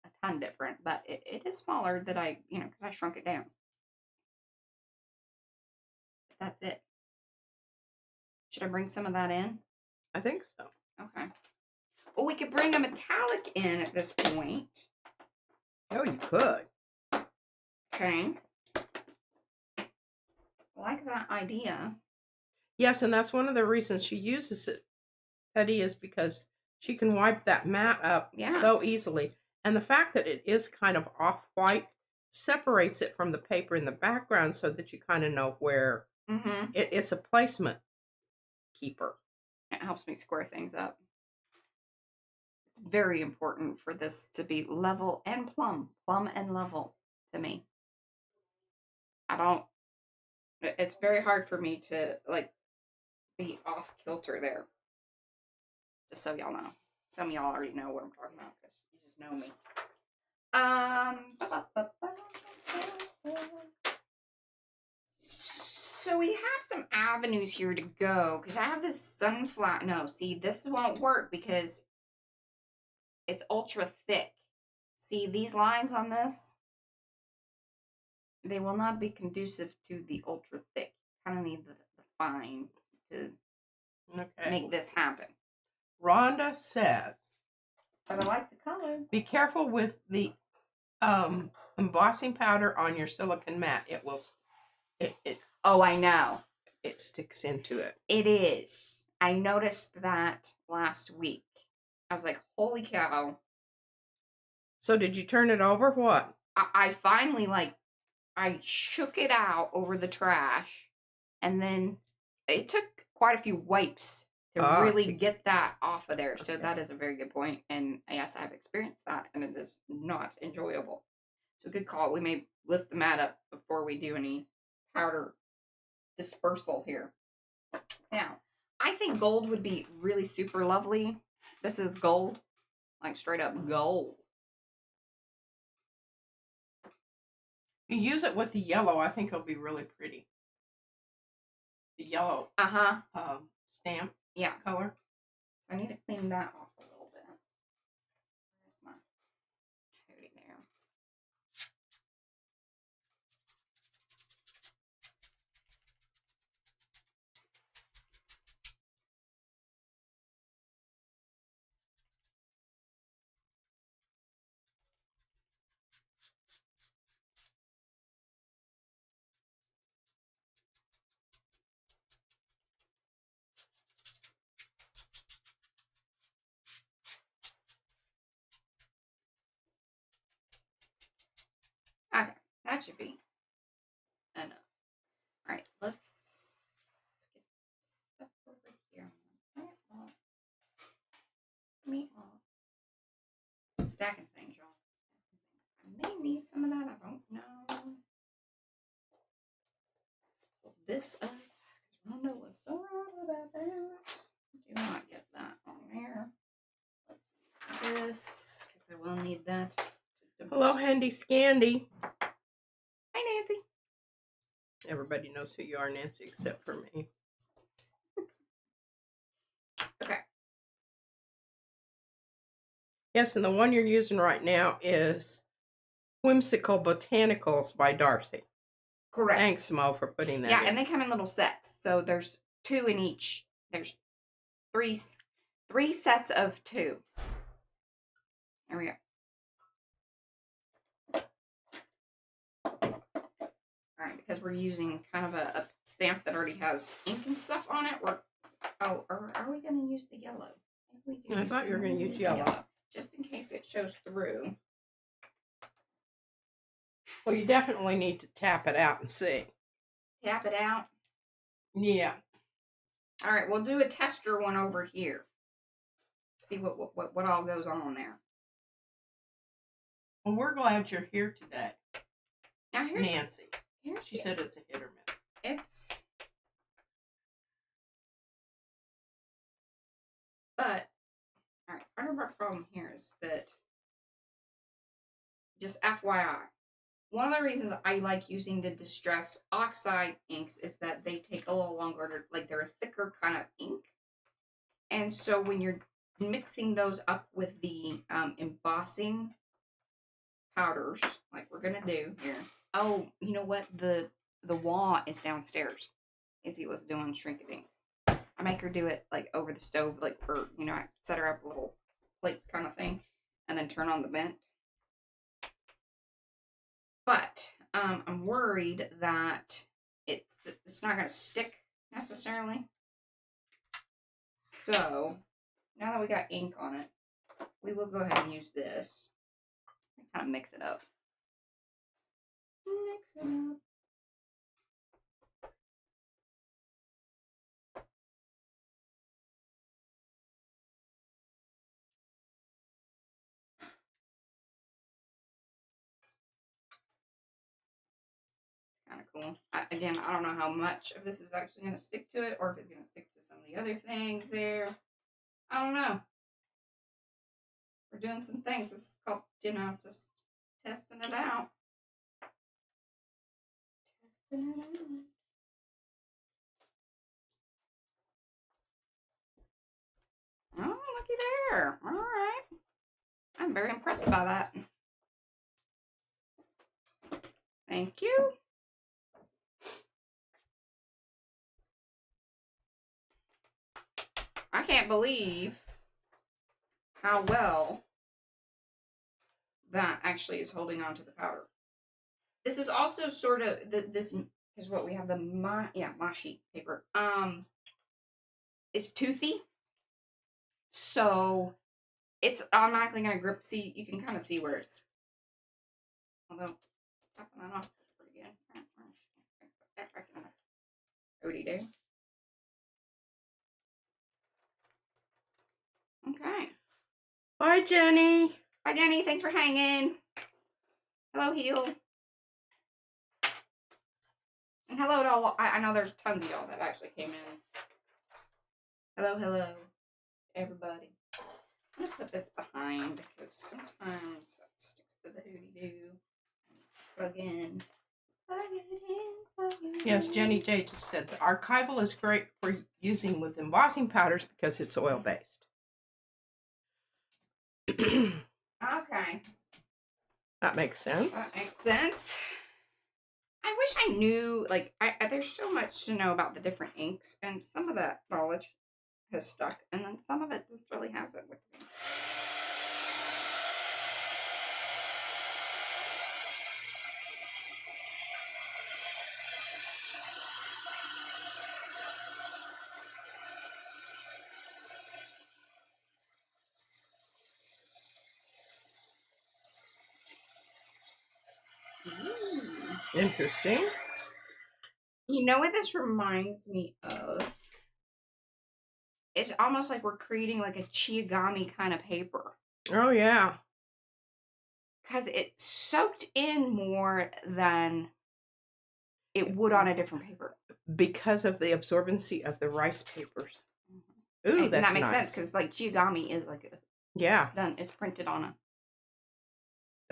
a ton different, but it is smaller that because I shrunk it down. That's it. Should I bring some of that in? I think so. Okay. Well, we could bring a metallic in at this point. Oh, you could. Okay. I like that idea. Yes, and that's one of the reasons she uses it, Teddy, is because she can wipe that mat up so easily. And the fact that it is kind of off-white separates it from the paper in the background so that you kind of know where it's a placement keeper. It helps me square things up. It's very important for this to be level and plumb and level to me. It's very hard for me to, like, be off kilter there. Just so y'all know. Some of y'all already know what I'm talking about because you just know me. So we have some avenues here to go because I have this sunflower. No, see, this won't work because it's ultra thick. See these lines on this? They will not be conducive to the ultra thick. Kind of need the fine to make this happen. Rhonda says, but I like the color. Be careful with the embossing powder on your silicone mat. It will. Oh, I know. It sticks into it. It is. I noticed that last week. I was like, holy cow. So did you turn it over? What? I finally, I shook it out over the trash. And then it took quite a few wipes to really get that off of there. So that is a very good point. And yes, I've experienced that. And it is not enjoyable. So good call. We may lift the mat up before we do any powder dispersal here. Now, I think gold would be really super lovely. This is gold, like straight up gold. You use it with the yellow. I think it'll be really pretty. The yellow. Stamp. Yeah. Color. So I need to clean that off a little bit. There's my coating there. Okay, that should be enough. All right, let's get stuff over here. Stacking things, y'all. I may need some of that. I don't know. Pull this up. Rhonda was so right about that. Do not get that on there. Let's use this because I will need that. Hello, Handy Scandy. Hi, Nancy. Everybody knows who you are, Nancy, except for me. Okay. Yes, and the one you're using right now is Whimsical Botanicals by Darcy. Correct. Thanks, Mo, for putting that in. Yeah, and they come in little sets. So there's 2 in each. There's three sets of 2. There we go. All right, because we're using kind of a stamp that already has ink and stuff on it. Or are we going to use the yellow? I thought you were going to use yellow. Just in case it shows through. Well, you definitely need to tap it out and see. Tap it out? Yeah. All right, we'll do a tester one over here. See what all goes on there. Well, we're glad you're here today. Now here's Nancy. She said it's a hit or miss. All right, part of our problem here is that, just FYI, one of the reasons I like using the Distress Oxide inks is that they take a little longer to, like, they're a thicker kind of ink. And so when you're mixing those up with the embossing powders, like we're going to do here. Oh, you know what? The wah is downstairs. Izzy was doing shrink-a-dinks. I make her do it, like, over the stove, like, or, you know, I set her up a little plate kind of thing, and then turn on the vent. But I'm worried that it's not going to stick necessarily. So now that we got ink on it, we will go ahead and use this and kind of mix it up. Mix it up. Kind of cool. Again, I don't know how much of this is actually going to stick to it, or if it's going to stick to some of the other things there. I don't know. We're doing some things. This is called, you know, just testing it out. Testing it out. Oh, looky there. All right. I'm very impressed by that. Thank you. I can't believe how well that actually is holding on to the powder. This is also sort of, this is what we have, the mashi paper. It's toothy. So it's automatically going to grip. See, you can kind of see where it's, although tapping that off is pretty good. Odie do. Okay. Bye, Jenny. Bye, Jenny. Thanks for hanging. Hello, Heel. And hello to all. I know there's tons of y'all that actually came in. Hello, hello, everybody. I'm gonna put this behind because sometimes that sticks to the hoodie-doo. Plug in. Plug it in. Plug it Yes, in. Jenny J just said the archival is great for using with embossing powders because it's oil-based. Okay. That makes sense. That makes sense. I wish I knew, like, there's so much to know about the different inks, and some of that knowledge has stuck, and then some of it just really hasn't with me. Ooh. Interesting. You know what this reminds me of? It's almost like we're creating like a Chiagami kind of paper. Oh, yeah. Because it's soaked in more than it would on a different paper. Because of the absorbency of the rice papers. Mm-hmm. Ooh, and that's that makes nice. sense because like Chiagami is like a, yeah, it's done. It's printed on a.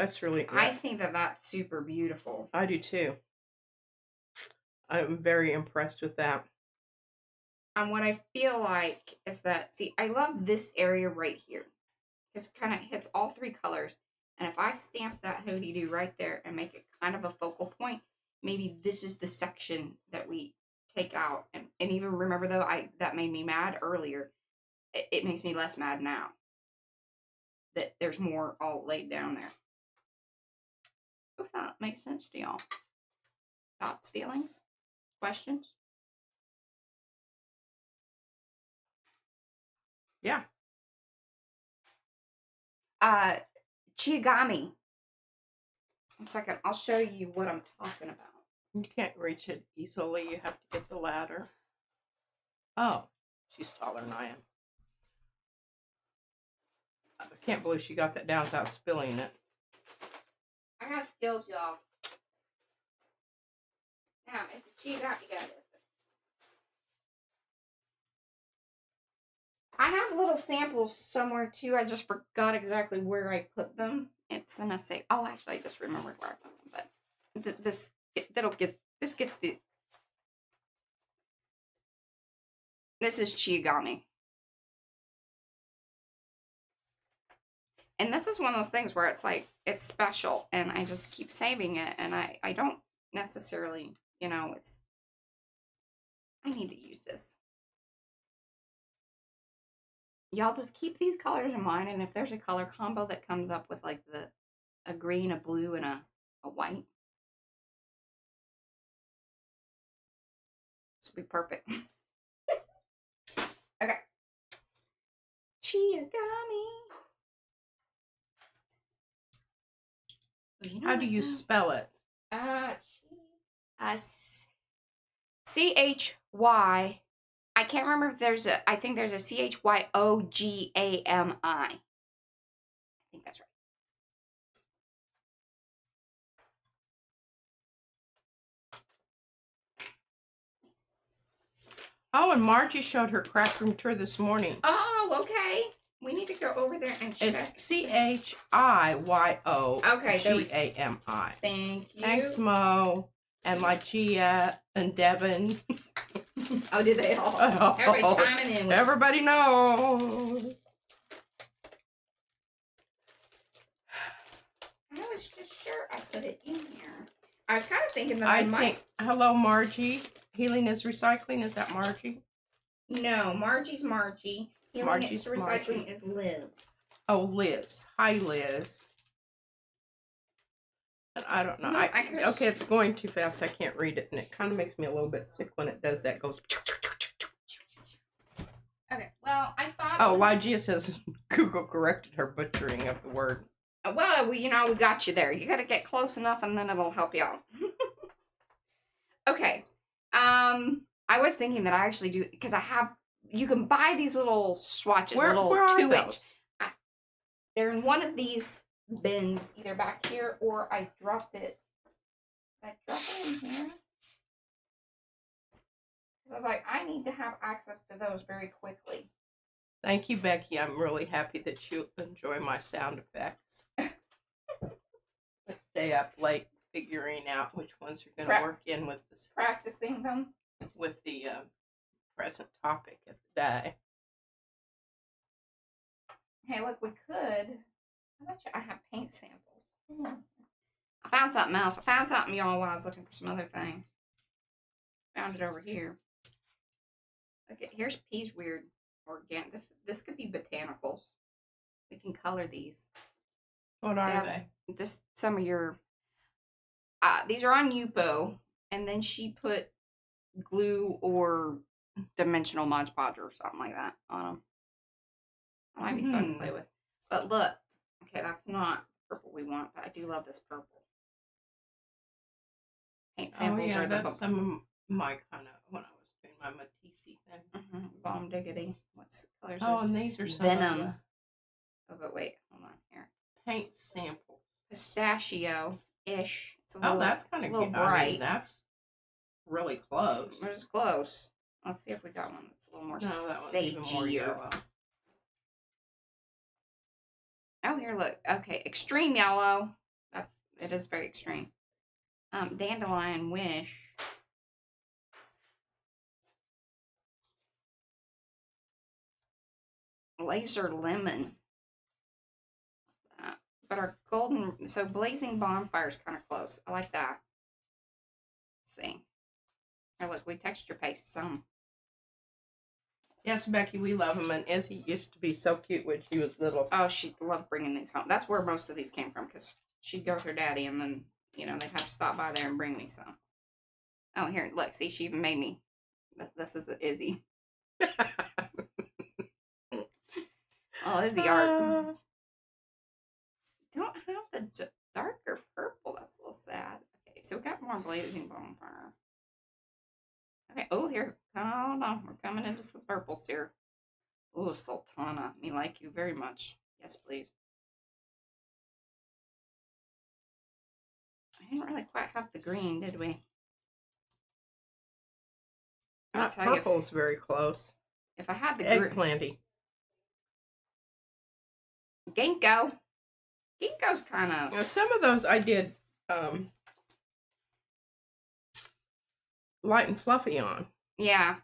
that's really. Yeah. I think that that's super beautiful. I do too. I'm very impressed with that. And what I feel like is that, see, I love this area right here. It kind of hits all three colors. And if I stamp that hoodie-doo right there and make it kind of a focal point, maybe this is the section that we take out. And even remember, though, that made me mad earlier. It makes me less mad now that there's more all laid down there. Hope that makes sense to y'all. Thoughts, feelings, questions? Yeah. Chiagami. 1 second, I'll show you what I'm talking about. You can't reach it easily. You have to get the ladder. Oh, she's taller than I am. I can't believe she got that down without spilling it. I got skills, y'all. Now, it's a Chiagami, you got this. I have little samples somewhere too. I just forgot exactly where I put them. It's in a safe. Oh, actually, I just remembered where I put them. But this gets the. This is Chiagami. And this is one of those things where it's like, it's special, and I just keep saving it, and I don't necessarily, you know, I need to use this. Y'all just keep these colors in mind, and if there's a color combo that comes up with like a green, a blue, and a white, this will be perfect. Okay. Chiagami. You know How do you spell it? CHY. I can't remember if there's a. I think there's a CHYOGAMI. I think that's right. Oh, and Margie showed her craft room tour this morning. Oh, okay. We need to go over there and check. It's CHIYOGAMI. Okay, GAMI. Thank you. Thanks, Mo. And Lygia and Devin. Oh, did they all? Everybody's chiming in. Everybody knows. I was just sure I put it in here. I was kind of thinking that I think, hello, Margie. Healing is recycling. Is that Margie? No, Margie's Margie. Healing Margie's is recycling is Liz. Oh, Liz. Hi, Liz. And I don't know. No, okay, it's going too fast. I can't read it, and it kind of makes me a little bit sick when it does that. It goes. Okay, well, I thought. Oh, Lygia says Google corrected her butchering of the word. Well, we got you there. You got to get close enough, and then it'll help you out. Okay. I was thinking that I actually do, because you can buy these little swatches, where 2-inch. They're in one of these bins, either back here or I dropped it. Did I drop it in here? I was like, I need to have access to those very quickly. Thank you, Becky. I'm really happy that you enjoy my sound effects. I stay up late figuring out which ones are going to work in with this. Practicing them. With the present topic of the day. Hey, look, we could. I bet you I have paint samples. I found something else. I found something, y'all, while I was looking for some other thing. Found it over here. Okay, here's P's weird organic. This could be botanicals. We can color these. What are they? Just some of your. These are on Yupo, and then she put glue or dimensional Mod Podge or something like that on them. That might be fun to play with. But look, okay, that's not the purple we want, but I do love this purple. Paint samples are that's some of my kind of, when I was doing my Matisse thing. Bomb diggity. What's colors? Oh, and these are some Venom. Oh, but wait, hold on here. Paint samples. Pistachio-ish. That's kind of little bright. I mean, that's really close. It's close. Let's see if we got one that's a little more sagey. Oh, here, look. Okay, extreme yellow. It is very extreme. Dandelion Wish. Laser Lemon. But our golden, so Blazing Bonfire is kind of close. I like that. Let's see. Here, look, we texture paste some. Yes, Becky, we love them. And Izzy used to be so cute when she was little. Oh, she loved bringing these home. That's where most of these came from, because she'd go with her daddy, and then, they'd have to stop by there and bring me some. Oh, here, look, see, she even made me. This is Izzy. Oh, Izzy art. Don't have the darker purple. That's a little sad. Okay, so we got more Blazing Bonfire. Okay, oh, here. Oh, no, we're coming into some purples here. Oh, Sultana. Me like you very much. Yes, please. I didn't really quite have the green, did we? Purple's very close. If I had the eggplanty. Ginkgo. Ginkgo's kind of... Now, some of those I did light and fluffy on. Yeah.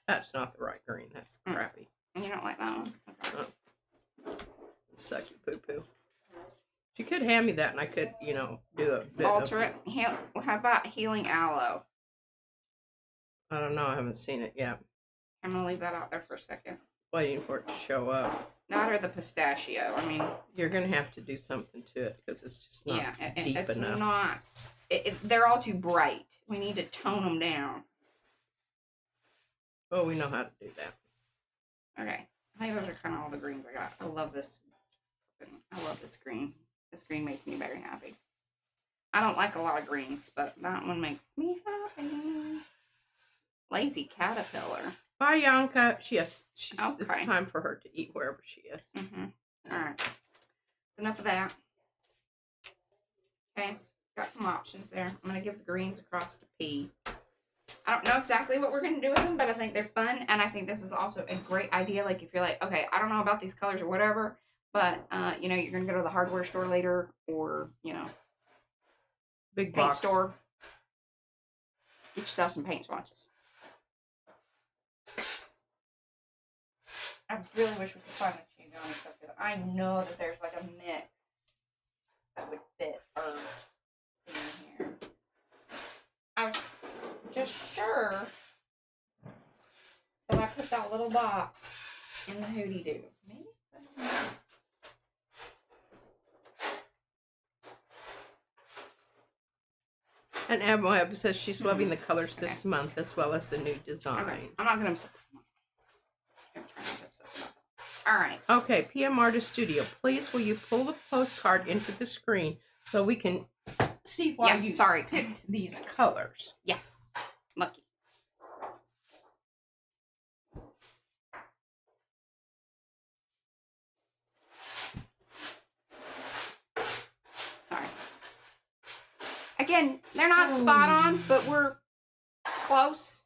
That's not the right green. That's crappy. You don't like that one? Okay. Oh. Sucky poo-poo. She could hand me that and I could, you know, do a bit Alter it. How about healing aloe? I don't know. I haven't seen it yet. I'm going to leave that out there for a second. Waiting for it to show up. That or the pistachio. I mean... You're going to have to do something to it because it's just not deep it's enough. Not... they're all too bright. We need to tone them down. Oh, we know how to do that. Okay. I think those are kind of all the greens I got. I love this. I love this green. This green makes me very happy. I don't like a lot of greens, but that one makes me happy. Lazy caterpillar. Bye, Yanka. It's Okay. time for her to eat wherever she is. All right. Enough of that. Okay. Got some options there. I'm going to give the greens across to P. I don't know exactly what we're going to do with them, but I think they're fun, and I think this is also a great idea. Like, if you're like, okay, I don't know about these colors or whatever, but, you know, you're going to go to the hardware store later, or, you know, Big paint box. store. Get yourself some paint swatches. I really wish we could find the chewing gum and stuff, because I know that there's, like, a mix that would fit our thing here. I was just sure that I put that little box in the hootie doo. Maybe. And Emma says she's loving the colors this month as well as the new design. Okay. I'm not gonna obsess. I'm trying not to obsess about that. All right. Okay, PM Artist Studio, please will you pull the postcard into the screen so we can see why you picked these colors. Yes. Lucky. Sorry. Again, they're not spot on, but we're close.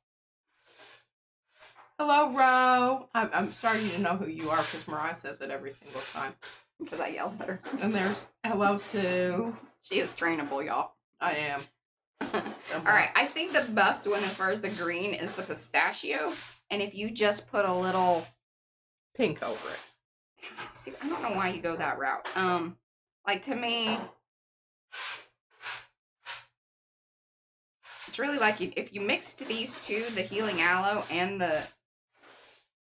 Hello, Ro. I'm starting to know who you are because Mariah says it every single time. Because I yelled at her. And there's hello, Sue. She is trainable, y'all. I am. All right, I think the best one as far as the green is the pistachio. And if you just put a little pink over it. See, I don't know why you go that route. Like, to me, it's really like if you mixed these two, the healing aloe and the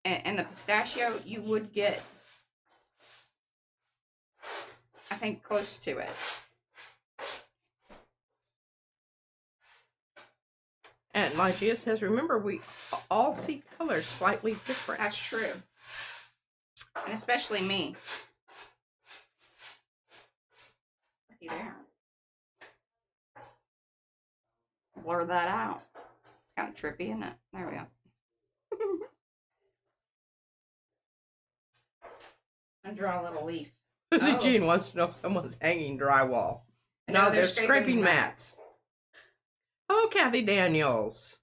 pistachio, you would get, I think, close to it. And Lygia says, remember, we all see colors slightly different. That's true. And especially me. Looky there. Blur that out. It's kind of trippy, isn't it? There we go. I'm gonna draw a little leaf. Jean wants to know if someone's hanging drywall. No, they're scraping mats. Hello, Kathy Daniels.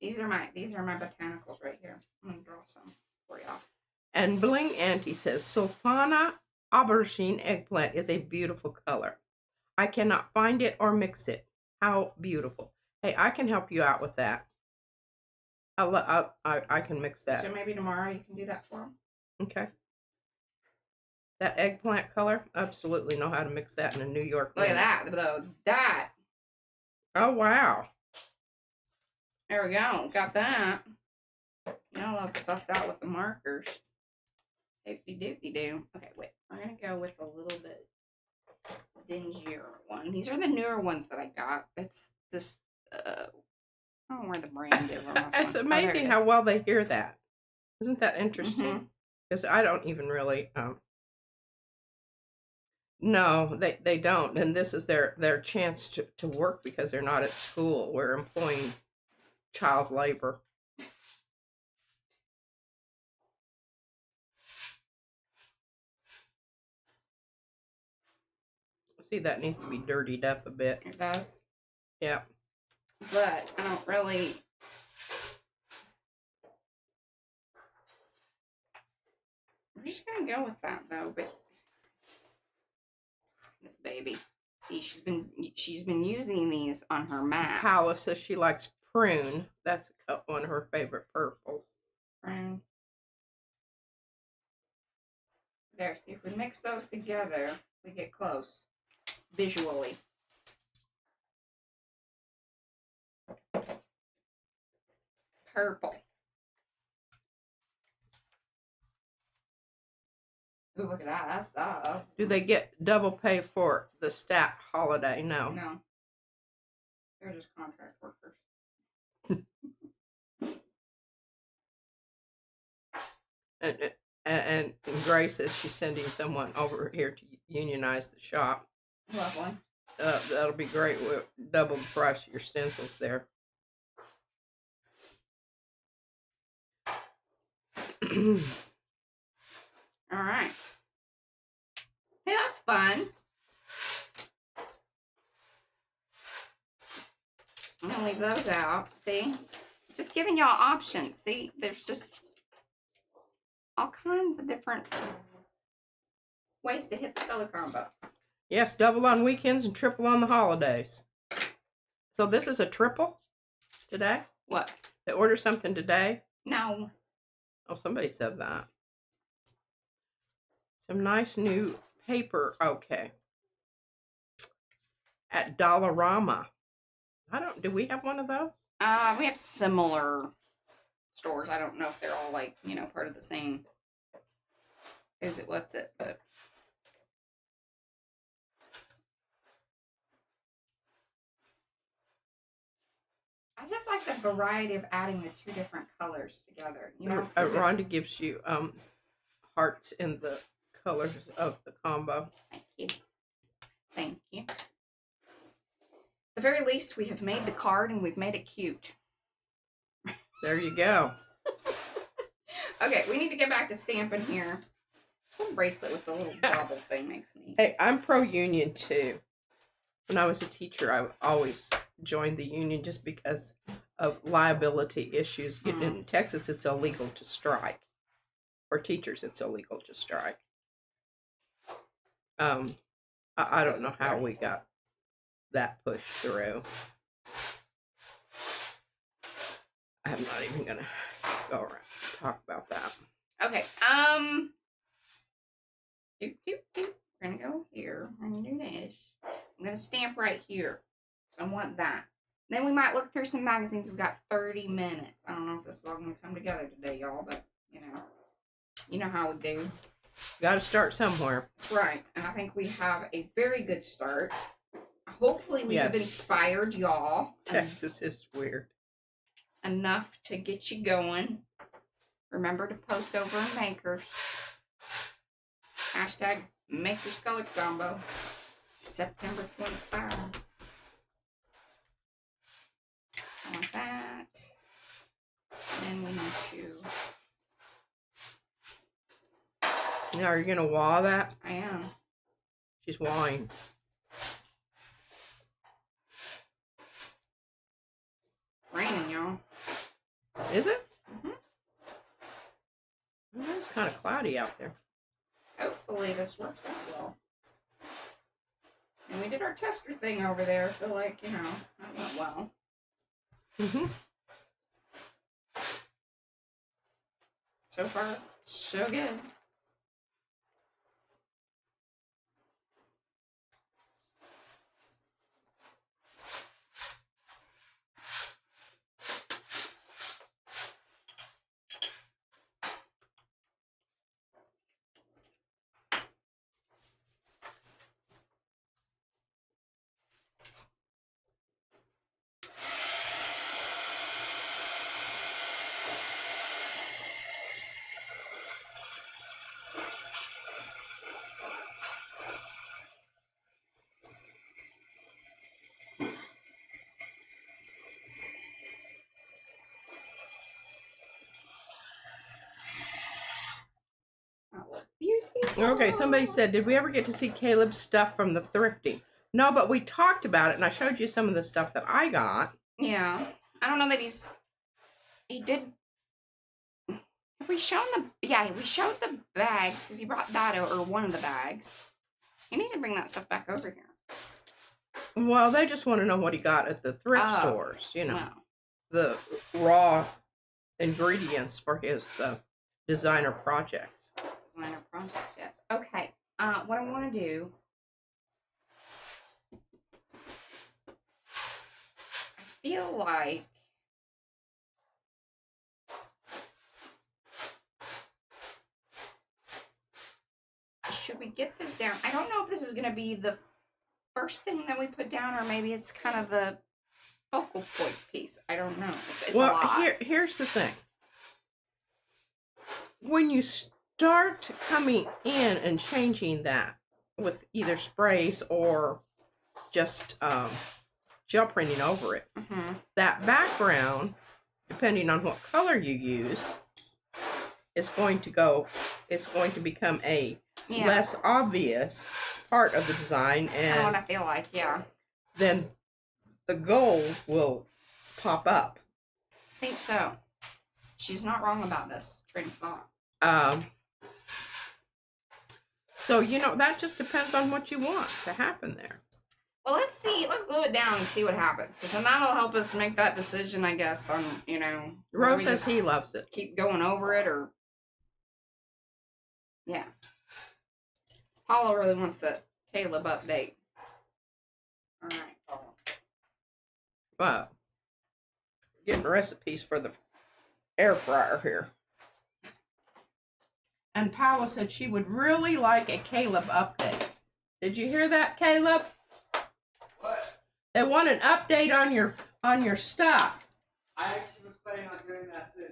These are my botanicals right here. I'm gonna draw some for y'all. And Bling Auntie says, Sulfana aubergine eggplant is a beautiful color. I cannot find it or mix it. How beautiful. Hey, I can help you out with that. I can mix that. So maybe tomorrow you can do that for them? Okay. That eggplant color, absolutely know how to mix that in a New York. Look at that, though. That. Oh, wow. There we go. Got that. You know, I'll have to bust out with the markers. Doopy-doopy-doo. Okay, wait. We're going to go with a little bit dingier one. These are the newer ones that I got. It's this, I don't know where the brand is on this It's one. amazing how well they hear that. Isn't that interesting? Because I don't even really, no, they don't. And this is their chance to work because they're not at school. We're employing child labor. See, that needs to be dirtied up a bit. It does. Yeah. But I don't really. just gonna go with that though. But this baby, see, she's been using these on her mask. Paula says she likes prune. That's one of her favorite purples. Prune. There. See, if we mix those together, we get close visually. Purple. Ooh, look at that. That's us. Do they get double pay for the stat holiday? No. No. They're just contract workers. And Grace says she's sending someone over here to unionize the shop. Lovely. That'll be great. We'll double the price of your stencils there. All right. Hey, that's fun. I'm gonna leave those out. See, just giving y'all options. See, there's just all kinds of different ways to hit the color combo. Yes, double on weekends and triple on the holidays. So this is a triple today? What? They order something today? No. Oh, somebody said that. Some nice new paper. Okay. At Dollarama. Do we have one of those? We have similar stores. I don't know if they're all like, part of the same. But I just like the variety of adding the two different colors together. Rhonda gives you hearts in the colors of the combo. Thank you. Thank you. At the very least, we have made the card and we've made it cute. There you go. Okay, we need to get back to stamping here. This bracelet with the little bubble thing makes me. Hey, I'm pro-union too. When I was a teacher, I always joined the union just because of liability issues. In Texas, it's illegal to strike. For teachers, it's illegal to strike. I don't know how we got that pushed through. I'm not even gonna go around and talk about that. Okay. We're gonna go here. We're gonna do this. I'm gonna stamp right here. So I want that. Then we might look through some magazines. We've got 30 minutes. I don't know if this is all gonna come together today, y'all, but you know how we do. Got to start somewhere. That's right. And I think we have a very good start. Hopefully we have inspired y'all. Texas is weird. Enough to get you going. Remember to post over in Makers. Hashtag Makers Color Combo. September 23rd. I want that. And we need to... Now, are you going to waw that? I am. She's wawing. Raining, y'all. Is it? Mm-hmm. Well, it's kind of cloudy out there. Hopefully this works out well. And we did our tester thing over there. I feel like, that went well. Mm-hmm. So far, so good. Okay, somebody said, did we ever get to see Caleb's stuff from the thrifting? No, but we talked about it, and I showed you some of the stuff that I got. Yeah. I don't know that he did... I we shown we showed the bags because he brought that over, or one of the bags. He needs to bring that stuff back over here. Well, they just want to know what he got at the thrift stores, you know. Wow. The raw ingredients for his designer projects. Designer projects, yes. Okay. What I want to do, I feel like should we get this down? I don't know if this is going to be the first thing that we put down, or maybe it's kind of the focal point piece. I don't know. It's well, a lot. here's the thing. When you start coming in and changing that with either sprays or just gel printing over it, that background, depending on what color you use, is going to become a less obvious part of the design, and what I feel like, then the gold will pop up. I think so. She's not wrong about this train of thought. So, you know, that just depends on what you want to happen there. Well, let's see. Let's glue it down and see what happens. Because then that'll help us make that decision, I guess, on, you know. Rose says he loves it. Keep going over it, or. Yeah. Paula really wants a Caleb update. All right, Paula. Wow. Getting recipes for the air fryer here. And Paula said she would really like a Caleb update. Did you hear that, Caleb? What? They want an update on your stuff. I actually was planning on doing that soon.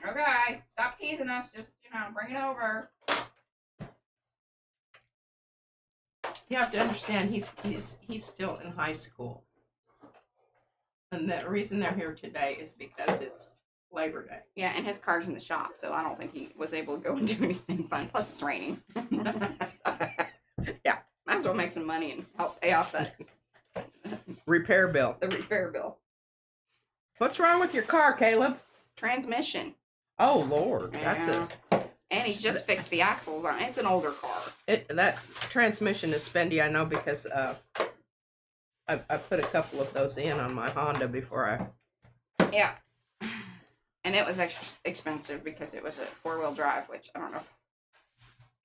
Okay, stop teasing us. Just, you know, bring it over. You have to understand he's still in high school. And the reason they're here today is because it's Labor Day. Yeah, and his car's in the shop, so I don't think he was able to go and do anything fun. Plus, it's raining. Yeah. Might as well make some money and help pay off that Repair bill. the repair bill. What's wrong with your car, Caleb? Transmission. Oh, Lord. That's Yeah. it. And he just fixed the axles on it. It's an older car. That transmission is spendy, I know, because I put a couple of those in on my Honda before I... Yeah. And it was extra expensive because it was a 4-wheel drive, which I don't know.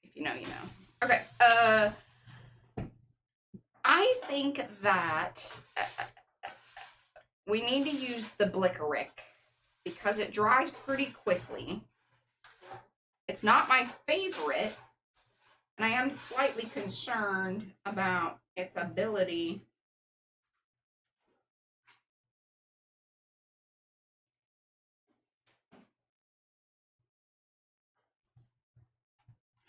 If you know, you know. Okay. I think that we need to use the Blick because it dries pretty quickly. It's not my favorite, and I am slightly concerned about its ability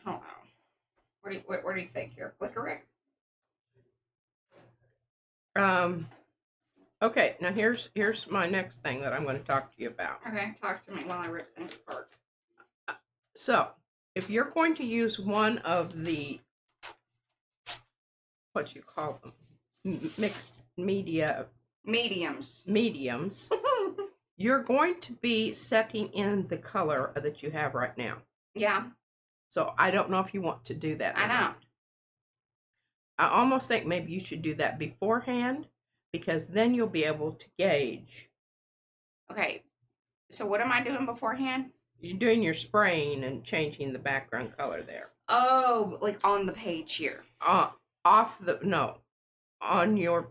I don't know. What do you think here? Blick? Okay, now here's my next thing that I'm going to talk to you about. Okay, talk to me while I rip things apart. So, if you're going to use one of the, what you call them, mixed mediums, you're going to be setting in the color that you have right now. Yeah. So I don't know if you want to do that. I know. I almost think maybe you should do that beforehand, because then you'll be able to gauge. Okay, so what am I doing beforehand? You're doing your spraying and changing the background color there. Oh, like on the page here. On your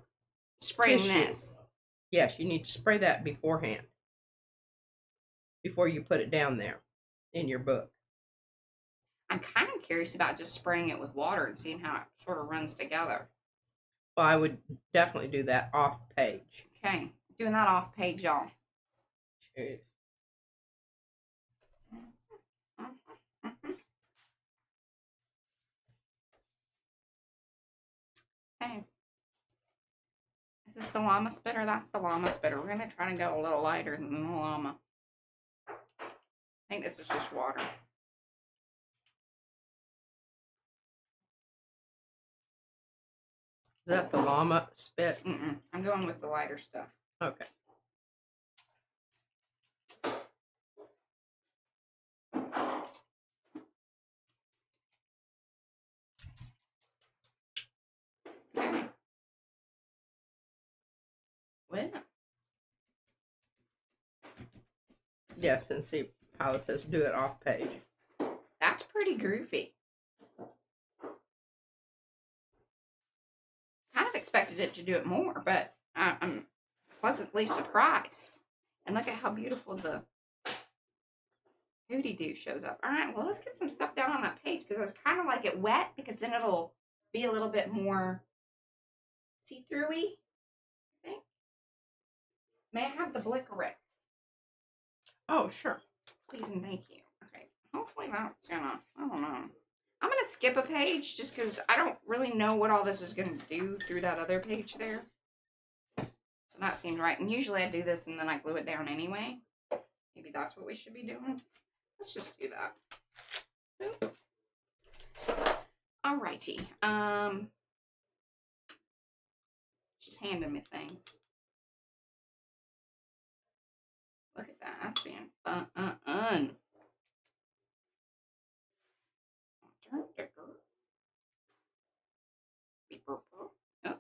Spraying tissue. this. Yes, you need to spray that beforehand. Before you put it down there in your book. I'm kind of curious about just spraying it with water and seeing how it sort of runs together. Well, I would definitely do that off page. Okay, doing that off page, y'all. Jeez. Okay. Is this the llama spitter? That's the llama spitter. We're going to try to go a little lighter than the llama. I think this is just water. Is that the llama spit? I'm going with the lighter stuff. Okay. Well, Yes, and see how it says do it off page. that's pretty groovy. Kind of expected it to do it more, but I'm pleasantly surprised. And look at how beautiful the hootie-doo shows up. All right, well, let's get some stuff down on that page because I was kind of like it wet because then it'll be a little bit more see-through-y, I think. May I have the Blick Rick? Oh, sure. Please and thank you. Okay, hopefully that's gonna, I don't know. I'm gonna skip a page just because I don't really know what all this is gonna do through that other page there. So that seemed right. And usually I do this and then I glue it down anyway. Maybe that's what we should be doing. Let's just do that. Alrighty. Just handing me things. Look at that. That's being fun. Turn ticker. Be purple. Oh.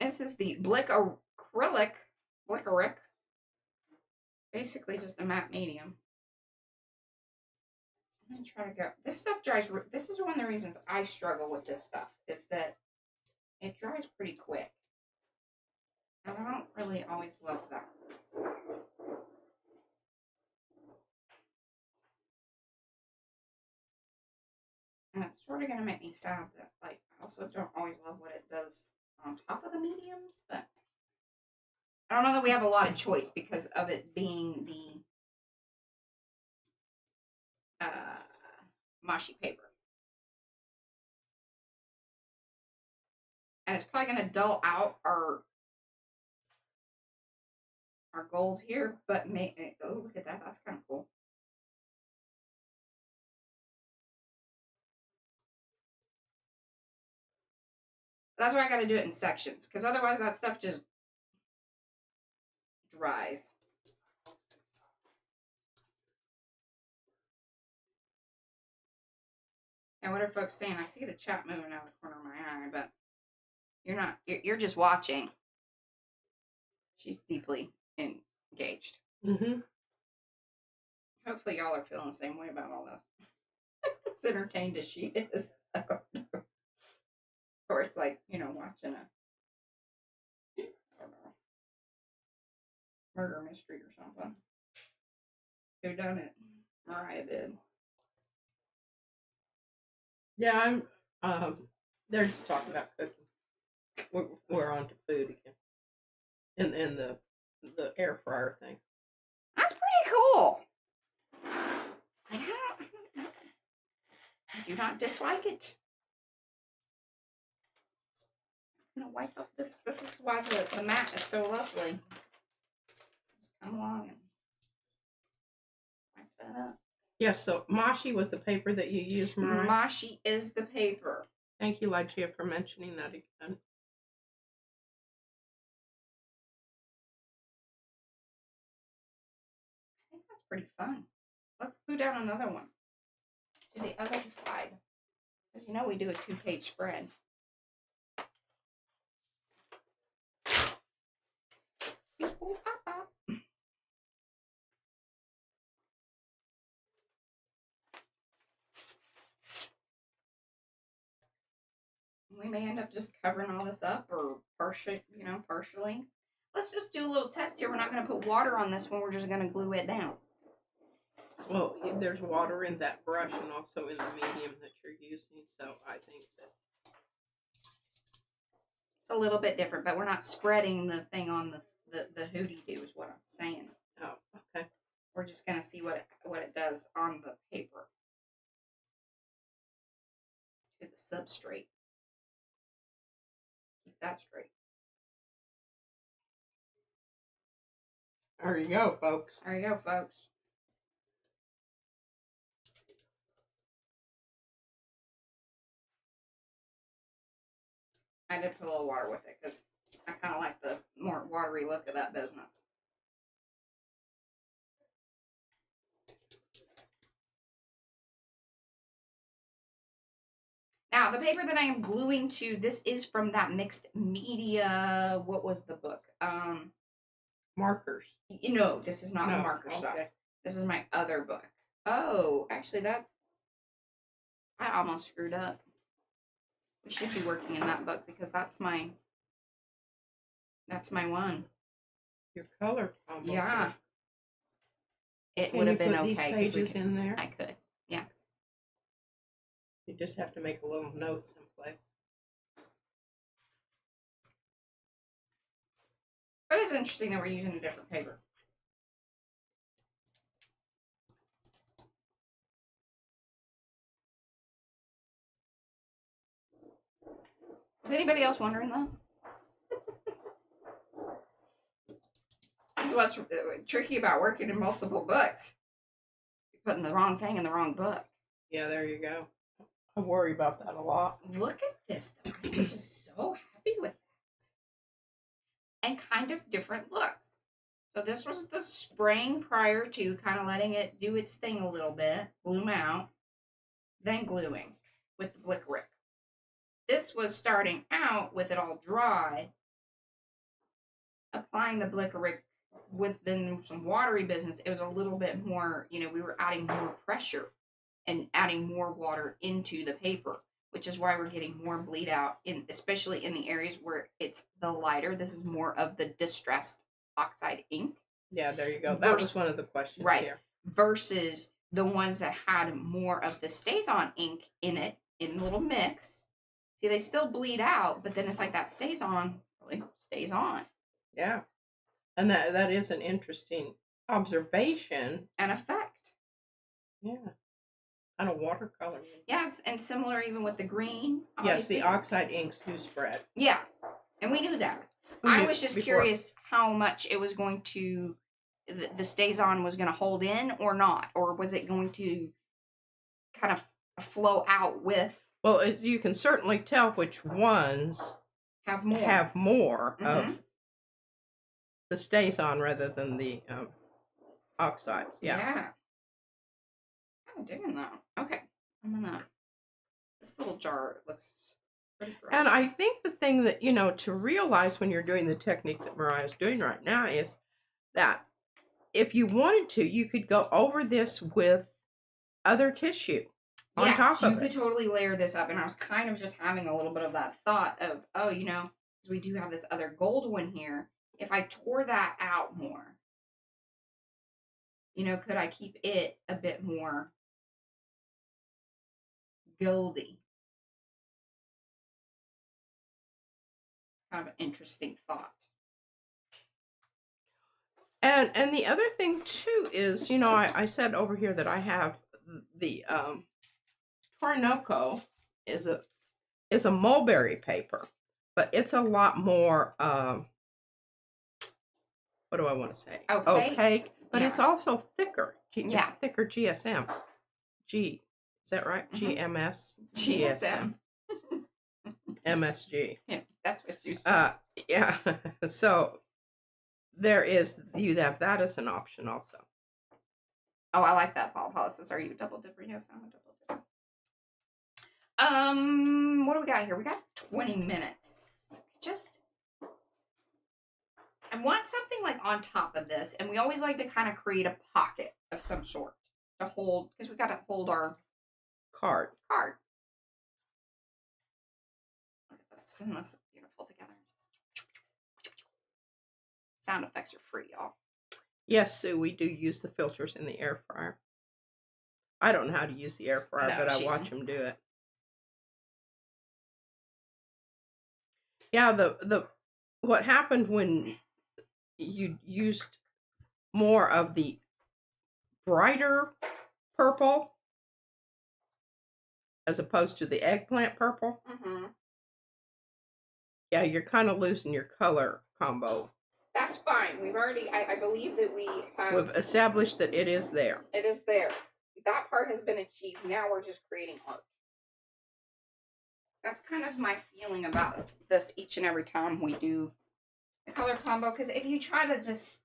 This is the Blick acrylic. Blickeric. Basically just a matte medium. I'm gonna try to go. This stuff dries. This is one of the reasons I struggle with this stuff. Is that it dries pretty quick. And I don't really always love that. And it's sort of going to make me sad that, like, I also don't always love what it does on top of the mediums, but I don't know that we have a lot of choice because of it being the moshi paper. And it's probably going to dull out our gold here, but oh, look at that. That's kind of cool. That's why I got to do it in sections, because otherwise that stuff just dries. And what are folks saying? I see the chat moving out of the corner of my eye, but you're not. You're just watching. She's deeply engaged. Mm-hmm. Hopefully y'all are feeling the same way about all this. As entertained as she is. I don't know. Or it's like, you know, watching a, I don't know, murder mystery or something. Who done it? Mariah did. Yeah, they're just talking about cooking. We're on to food again. And the air fryer thing. That's pretty cool. I do not dislike it. I'm gonna wipe up this. This is why the mat is so lovely. Just come along and wipe that up. Yeah, so Moshi was the paper that you used, Mariah. Moshi is the paper. Thank you, Lygia, for mentioning that again. I think that's pretty fun. Let's glue down another one to the other side. Because you know we do a 2-page spread. We may end up just covering all this up or partially. Let's just do a little test here. We're not going to put water on this one. We're just going to glue it down. Well, there's water in that brush and also in the medium that you're using, so I think that It's a little bit different, but we're not spreading the thing on the hootie-doo is what I'm saying. oh, okay. We're just going to see what it does on the paper. To the substrate. Keep that straight. There you go, folks. There you go, folks. I did put a little water with it because I kind of like the more watery look of that business. Now, the paper that I am gluing to, this is from that mixed media. What was the book? Markers. No, this is not the No, marker stuff. okay. This is my other book. Oh, actually, I almost screwed up. We should be working in that book because that's my one. Your color combo. Yeah. It Can would you have been put okay. these 'cause we pages could- in there? I could. Yeah. You just have to make a little note someplace. But it's interesting that we're using a different paper. Is anybody else wondering though? What's tricky about working in multiple books? You're putting the wrong thing in the wrong book. Yeah, there you go. I worry about that a lot. Look at this though. I'm just so happy with that. And kind of different looks. So this was the spraying prior to kind of letting it do its thing a little bit, bloom out, then gluing with the Blick. This was starting out with it all dry, applying the Blick with then some watery business. It was a little bit more, we were adding more pressure and adding more water into the paper, which is why we're getting more bleed out, especially in the areas where it's the lighter. This is more of the distressed oxide ink. Yeah, there you go. That was one of the questions here. Versus the ones that had more of the stays on ink in it, in a little mix. See, they still bleed out, but then it's like that stays on, really stays on. Yeah. And that is an interesting observation. And effect. Yeah. Kind of watercolor. Yes, and similar even with the green. Yes, the oxide inks do spread. Yeah, and we knew that. I was just curious how much it was going to, the stays on was going to hold in or not, or was it going to kind of flow out with. Well, you can certainly tell which ones Have more. Of the stays on rather than the oxides. Yeah. I'm digging that. Okay. I'm gonna. This little jar looks pretty gross. And I think the thing that, to realize when you're doing the technique that Mariah's doing right now is that if you wanted to, you could go over this with other tissue on top of it. You could totally layer this up. And I was kind of just having a little bit of that thought of, because we do have this other gold one here. If I tore that out more, could I keep it a bit more goldy? Kind of an interesting thought. And the other thing too is, I said over here that I have the Torinoco is a mulberry paper, but it's a lot more what do I want to say? Opaque, but it's also thicker. It's thicker GSM. G, is that right? GMS? GSM. MSG. Yeah, that's what you said. Yeah. So you have that as an option also. Oh, I like that fall policies. Are you double dipper? Yes, I'm a double dipper. What do we got here? We got 20 minutes. I want something like on top of this, and we always like to kind of create a pocket of some sort to hold, because we got to hold our card. Look at this. Doesn't this look beautiful together? Sound effects are free, y'all. Yes, Sue, we do use the filters in the air fryer. I don't know how to use the air fryer, but I watch them do it. Yeah, what happened when you used more of the brighter purple as opposed to the eggplant purple? Mm-hmm. Yeah, you're kind of losing your color combo. That's fine. We've already, I believe that we've established that it is there. It is there. That part has been achieved. Now we're just creating art. That's kind of my feeling about this each and every time we do the color combo. Because if you try to just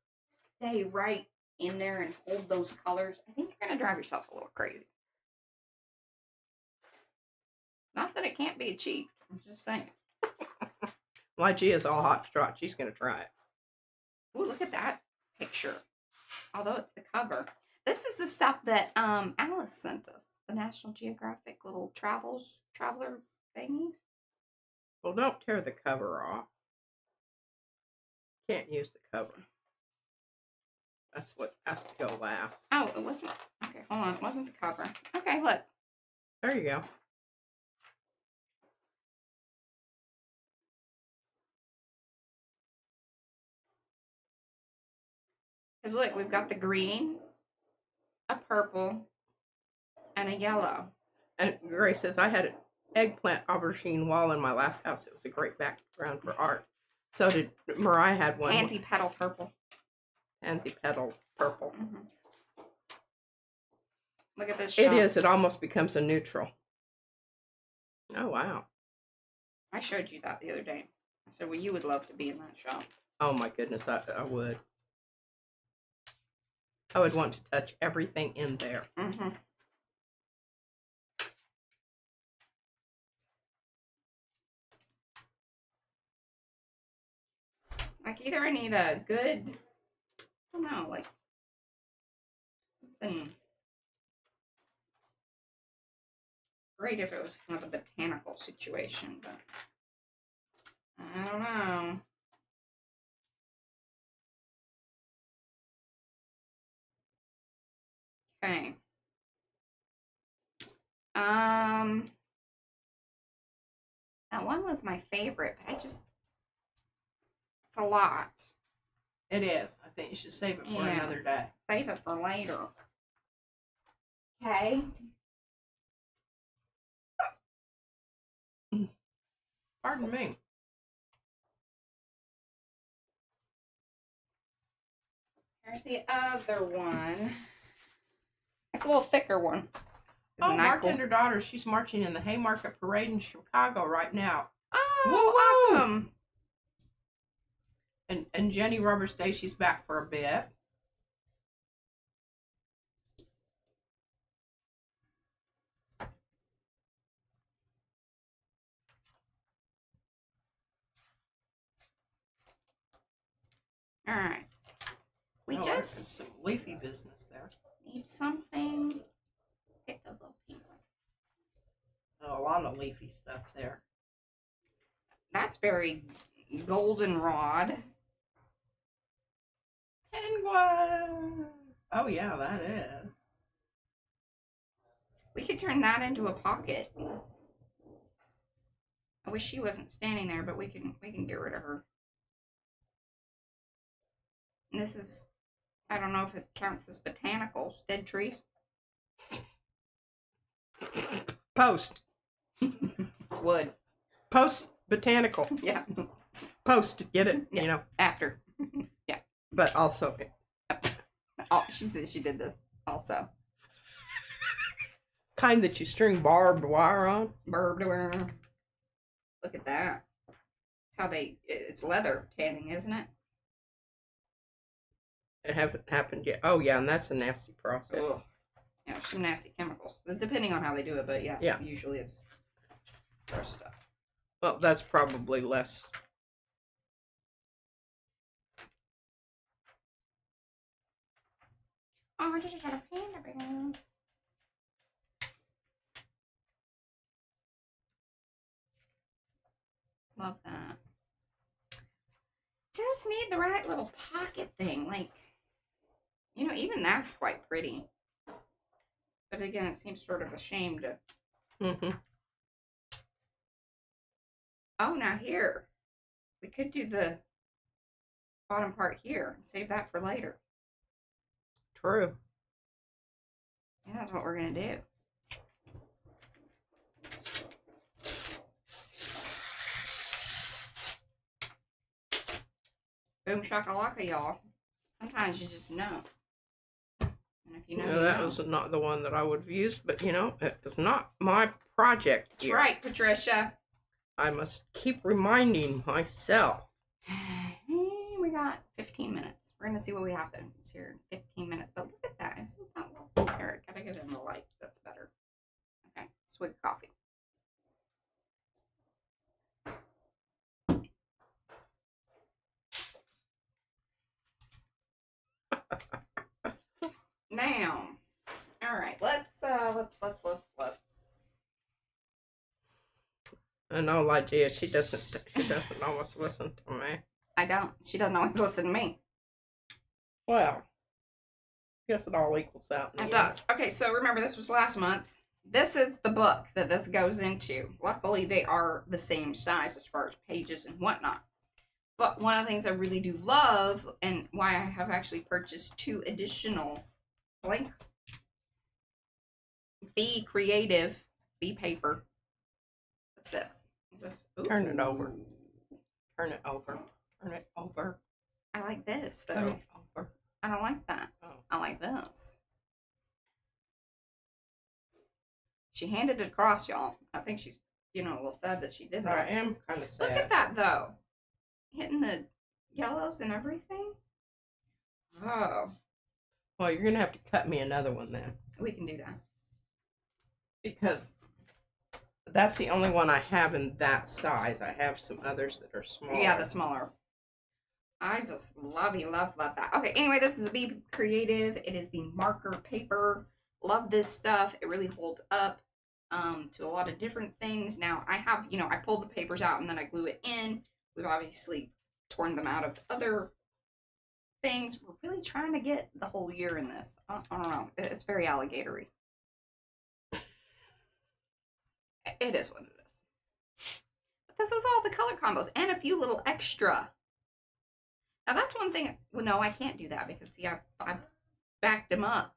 stay right in there and hold those colors, I think you're going to drive yourself a little crazy. Not that it can't be achieved. I'm just saying. YG is all hot to trot. She's going to try it. Ooh, look at that picture. Although it's the cover. This is the stuff that Alice sent us. The National Geographic little traveler thingies. Well, don't tear the cover off. Can't use the cover. That's what has to go last. Oh, it wasn't. Okay, hold on. It wasn't the cover. Okay, look. There you go. Because look, we've got the green, a purple, and a yellow. And Grace says, I had an eggplant aubergine wall in my last house. It was a great background for art. So did Mariah had one. Pansy petal purple. Pansy petal purple. Mm-hmm. Look at this shop. It is. It almost becomes a neutral. Oh, wow. I showed you that the other day. I said, well, you would love to be in that shop. Oh, my goodness. I would. I would want to touch everything in there. Mm-hmm. Like, either I need a good, I don't know, like, something great if it was kind of a botanical situation, but I don't know. Okay. That one was my favorite, but it's a lot. It is. I think you should save it for Yeah. another day. Save it for later. Okay. Pardon me. Here's the other one. It's a little thicker one. Oh, Isn't that Mark cool? and her daughter, she's marching in the Haymarket Parade in Chicago right now. Oh, Woo-woo! awesome. And Jenny Roberts Day, she's back for a bit. All right. We there's just some leafy business there. need something. Get the little pink one. Oh, a lot of leafy stuff there. That's very goldenrod. Penguin. Oh yeah, that is. We could turn that into a pocket. I wish she wasn't standing there, but we can get rid of her. And this is, I don't know if it counts as botanicals, dead trees. Post. It's wood. Post botanical. Yeah. Post. Get it? Yeah. You know. After. Yeah. But also. Oh, she said she did this also. Kind that you string barbed wire on. Barbed wire. Look at that. That's how it's leather tanning, isn't it? It haven't happened yet. Oh yeah, and that's a nasty process. Ugh. Yeah, there's some nasty chemicals. Depending on how they do it, but yeah. Usually it's gross stuff. Well, that's probably less. Oh, I just had a panda bear. Love that. Just need the right little pocket thing. Like, you know, even that's quite pretty. But again, it seems sort of a shame to. Mm-hmm. Oh, now here. We could do the bottom part here and save that for later. True. Yeah, that's what we're going to do. Boom shakalaka, y'all. Sometimes you just know. And if you know, No, you that know. was not the one that I would have used, but you know, it's not my project. That's here. right, Patricia. I must keep reminding myself. We got 15 minutes. We're going to see what we have to here in 15 minutes. But look at that. Isn't that well? Eric, gotta get it in the light. That's better. Okay, swig of coffee. Now, all right, let's. And all idea, she doesn't always listen to me. I don't. She doesn't always listen to me. Well, guess it all equals out. It does. Okay, so remember this was last month. This is the book that this goes into. Luckily, they are the same size as far as pages and whatnot. But one of the things I really do love, and why I have actually purchased 2 additional Blick, Be Creative, Be Paper. What's this? Is this? Ooh. Turn it over. Turn it over. Turn it over. I like this, though. Turn it over. I don't like that. Oh. I like this. She handed it across, y'all. I think she's, a little sad that she did that. I am kind of sad. Look at that, though. Hitting the yellows and everything. Oh. Well, you're going to have to cut me another one then. We can do that. Because that's the only one I have in that size. I have some others that are smaller. Yeah, the smaller. I just love that. Okay, anyway, this is the Be Creative. It is the marker paper. Love this stuff. It really holds up to a lot of different things. Now, I have, I pulled the papers out and then I glue it in. We've obviously torn them out of other things. We're really trying to get the whole year in this. I don't know. It's very alligatory. It is what it is. But this is all the color combos and a few little extra. Now, that's one thing. Well, no, I can't do that because, see, I've backed them up.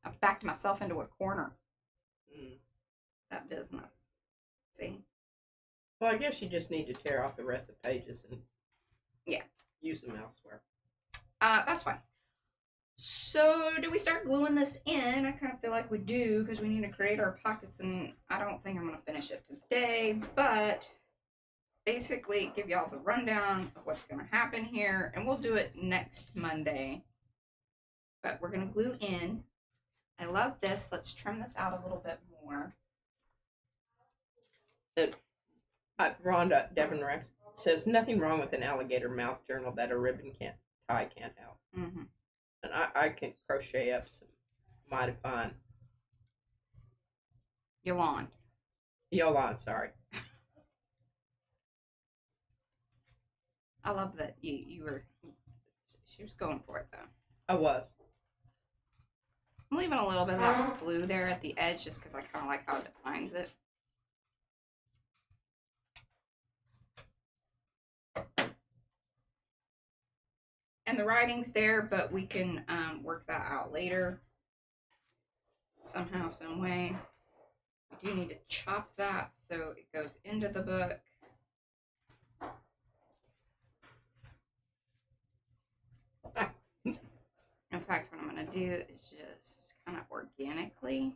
I've backed myself into a corner. That business. See? Well, I guess you just need to tear off the rest of the pages and use them elsewhere. That's fine. So, do we start gluing this in? I kind of feel like we do because we need to create our pockets, and I don't think I'm going to finish it today, but basically give y'all the rundown of what's going to happen here, and we'll do it next Monday. But we're going to glue in. I love this. Let's trim this out a little bit more. Rhonda Devon Rex says, nothing wrong with an alligator mouth journal that a ribbon tie can't help. Mm-hmm. And I can crochet up some mighty fine. Yolande, sorry. I love that you were, she was going for it though. I was. I'm leaving a little bit of that blue there at the edge just because I kind of like how it defines it. And the writing's there, but we can work that out later. Somehow, some way. We do need to chop that so it goes into the book. In fact, what I'm going to do is just kind of organically.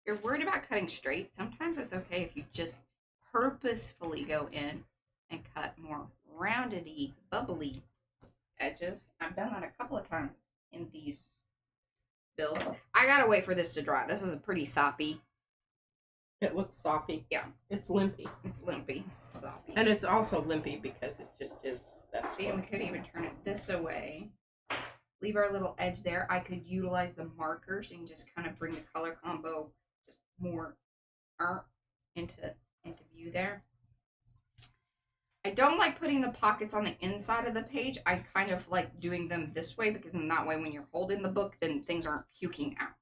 You're worried about cutting straight. Sometimes it's okay if you just purposefully go in and cut more roundedy, bubbly edges. I've done that a couple of times in these builds. I gotta wait for this to dry. This is a pretty soppy. It looks soppy. Yeah. It's limpy. It's limpy. Soppy. And it's also limpy because it just is. That's See, we could even turn it this way. Leave our little edge there. I could utilize the markers and just kind of bring the color combo just more into view there. I don't like putting the pockets on the inside of the page. I kind of like doing them this way because in that way when you're holding the book, then things aren't puking out.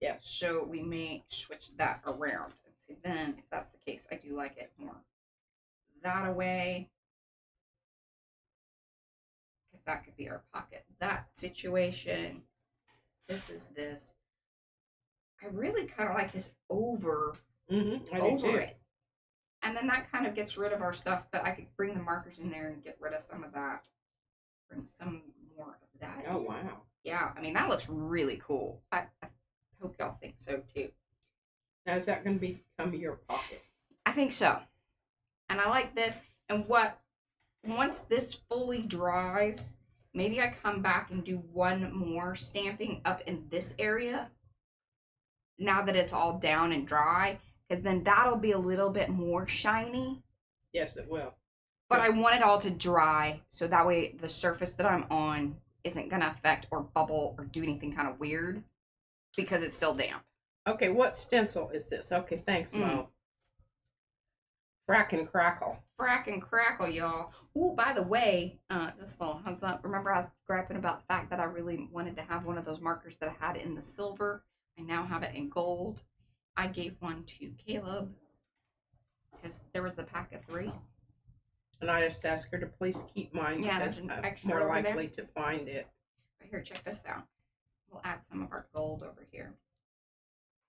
Yeah. So we may switch that around. See, then if that's the case, I do like it more that away. Because that could be our pocket. That situation. This is this. I really kind of like this over it. And then that kind of gets rid of our stuff, but I could bring the markers in there and get rid of some of that. Bring some more of that. Oh, wow. Yeah, I mean, that looks really cool. I hope y'all think so, too. Now, is that going to become your pocket? I think so. And I like this. And once this fully dries, maybe I come back and do one more stamping up in this area. Now that it's all down and dry. Because then that'll be a little bit more shiny. Yes, it will. But I want it all to dry. So that way the surface that I'm on isn't going to affect or bubble or do anything kind of weird because it's still damp. Okay, what stencil is this? Okay, thanks, Mo. Frack and crackle. Frack and crackle, y'all. Ooh, by the way, just a little heads up. Remember I was griping about the fact that I really wanted to have one of those markers that I had in the silver. I now have it in gold. I gave one to Caleb because there was a pack of 3. And I just asked her to please keep mine Yeah, because there's an I'm extra more over likely to find it. Right here, check this out. We'll add some of our gold over here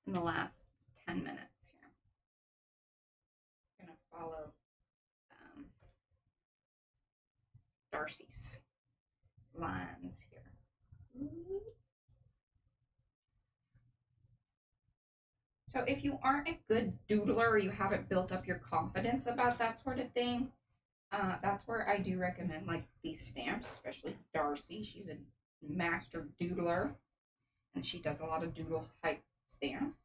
in the last 10 minutes here. I'm going to follow Darcy's lines here. So if you aren't a good doodler or you haven't built up your confidence about that sort of thing, that's where I do recommend like these stamps, especially Darcy. She's a master doodler and she does a lot of doodles type stamps.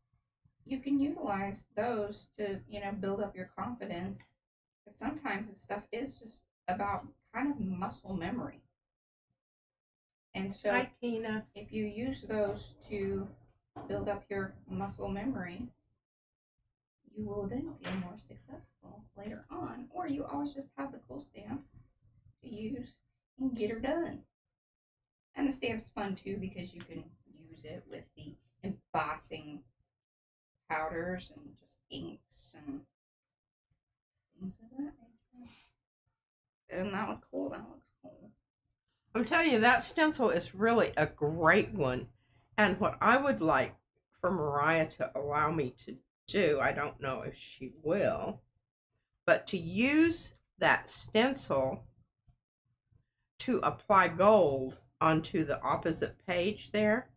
You can utilize those to, build up your confidence. Because sometimes this stuff is just about kind of muscle memory. And so Hi, Tina. if you use those to build up your muscle memory, you will then feel more successful later on. Or you always just have the cool stamp to use and get her done. And the stamp's fun too because you can use it with the embossing powders and just inks and things of that nature. Doesn't that look cool? That looks cool. I'm telling you, that stencil is really a great one. And what I would like for Mariah to allow me to do, I don't know if she will, but to use that stencil to apply gold onto the opposite page there.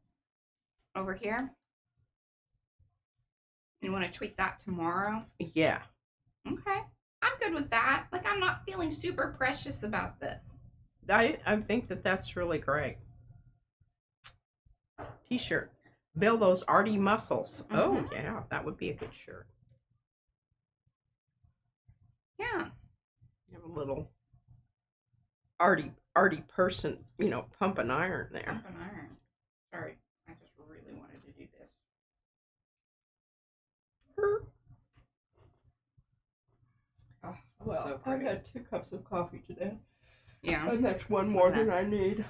Over here? You want to tweak that tomorrow? Yeah. Okay. I'm good with that. Like, I'm not feeling super precious about this. I think that that's really great. T-shirt. Build those Arty muscles. Mm-hmm. Oh, yeah. That would be a good shirt. Yeah. You have a little Arty person, pumping iron there. Pumping iron. Sorry. I just really wanted to do this. Oh, Well, so I've pretty. had 2 cups of coffee today. Yeah. And that's one more than I need.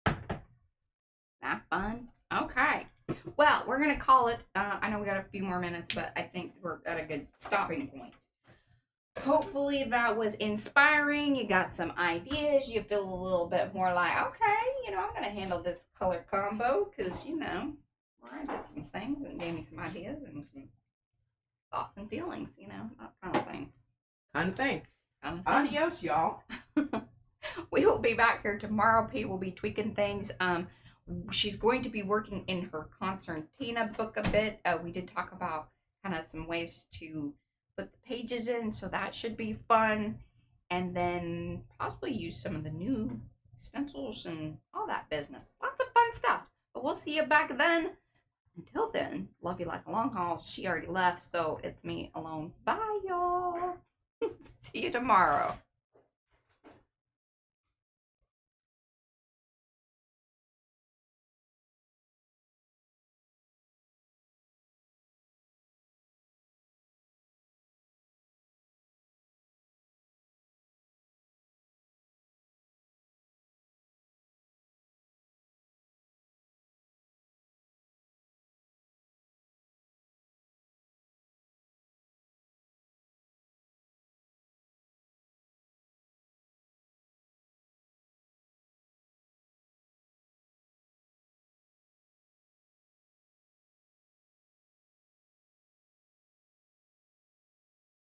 That fun? Okay. Well, we're going to call it. I know we got a few more minutes, but I think we're at a good stopping point. Hopefully that was inspiring. You got some ideas. You feel a little bit more like, okay, I'm going to handle this color combo because, Mariah did some things and gave me some ideas and some thoughts and feelings, that kind of thing. Kind of thing. Kind of thing. Adios, y'all. We will be back here tomorrow. P will be tweaking things. She's going to be working in her concertina book a bit. We did talk about kind of some ways to put the pages in, so that should be fun. And then possibly use some of the new stencils and all that business. Lots of fun stuff. But we'll see you back then. Until then, love you like a long haul. She already left, so it's me alone. Bye, y'all. See you tomorrow.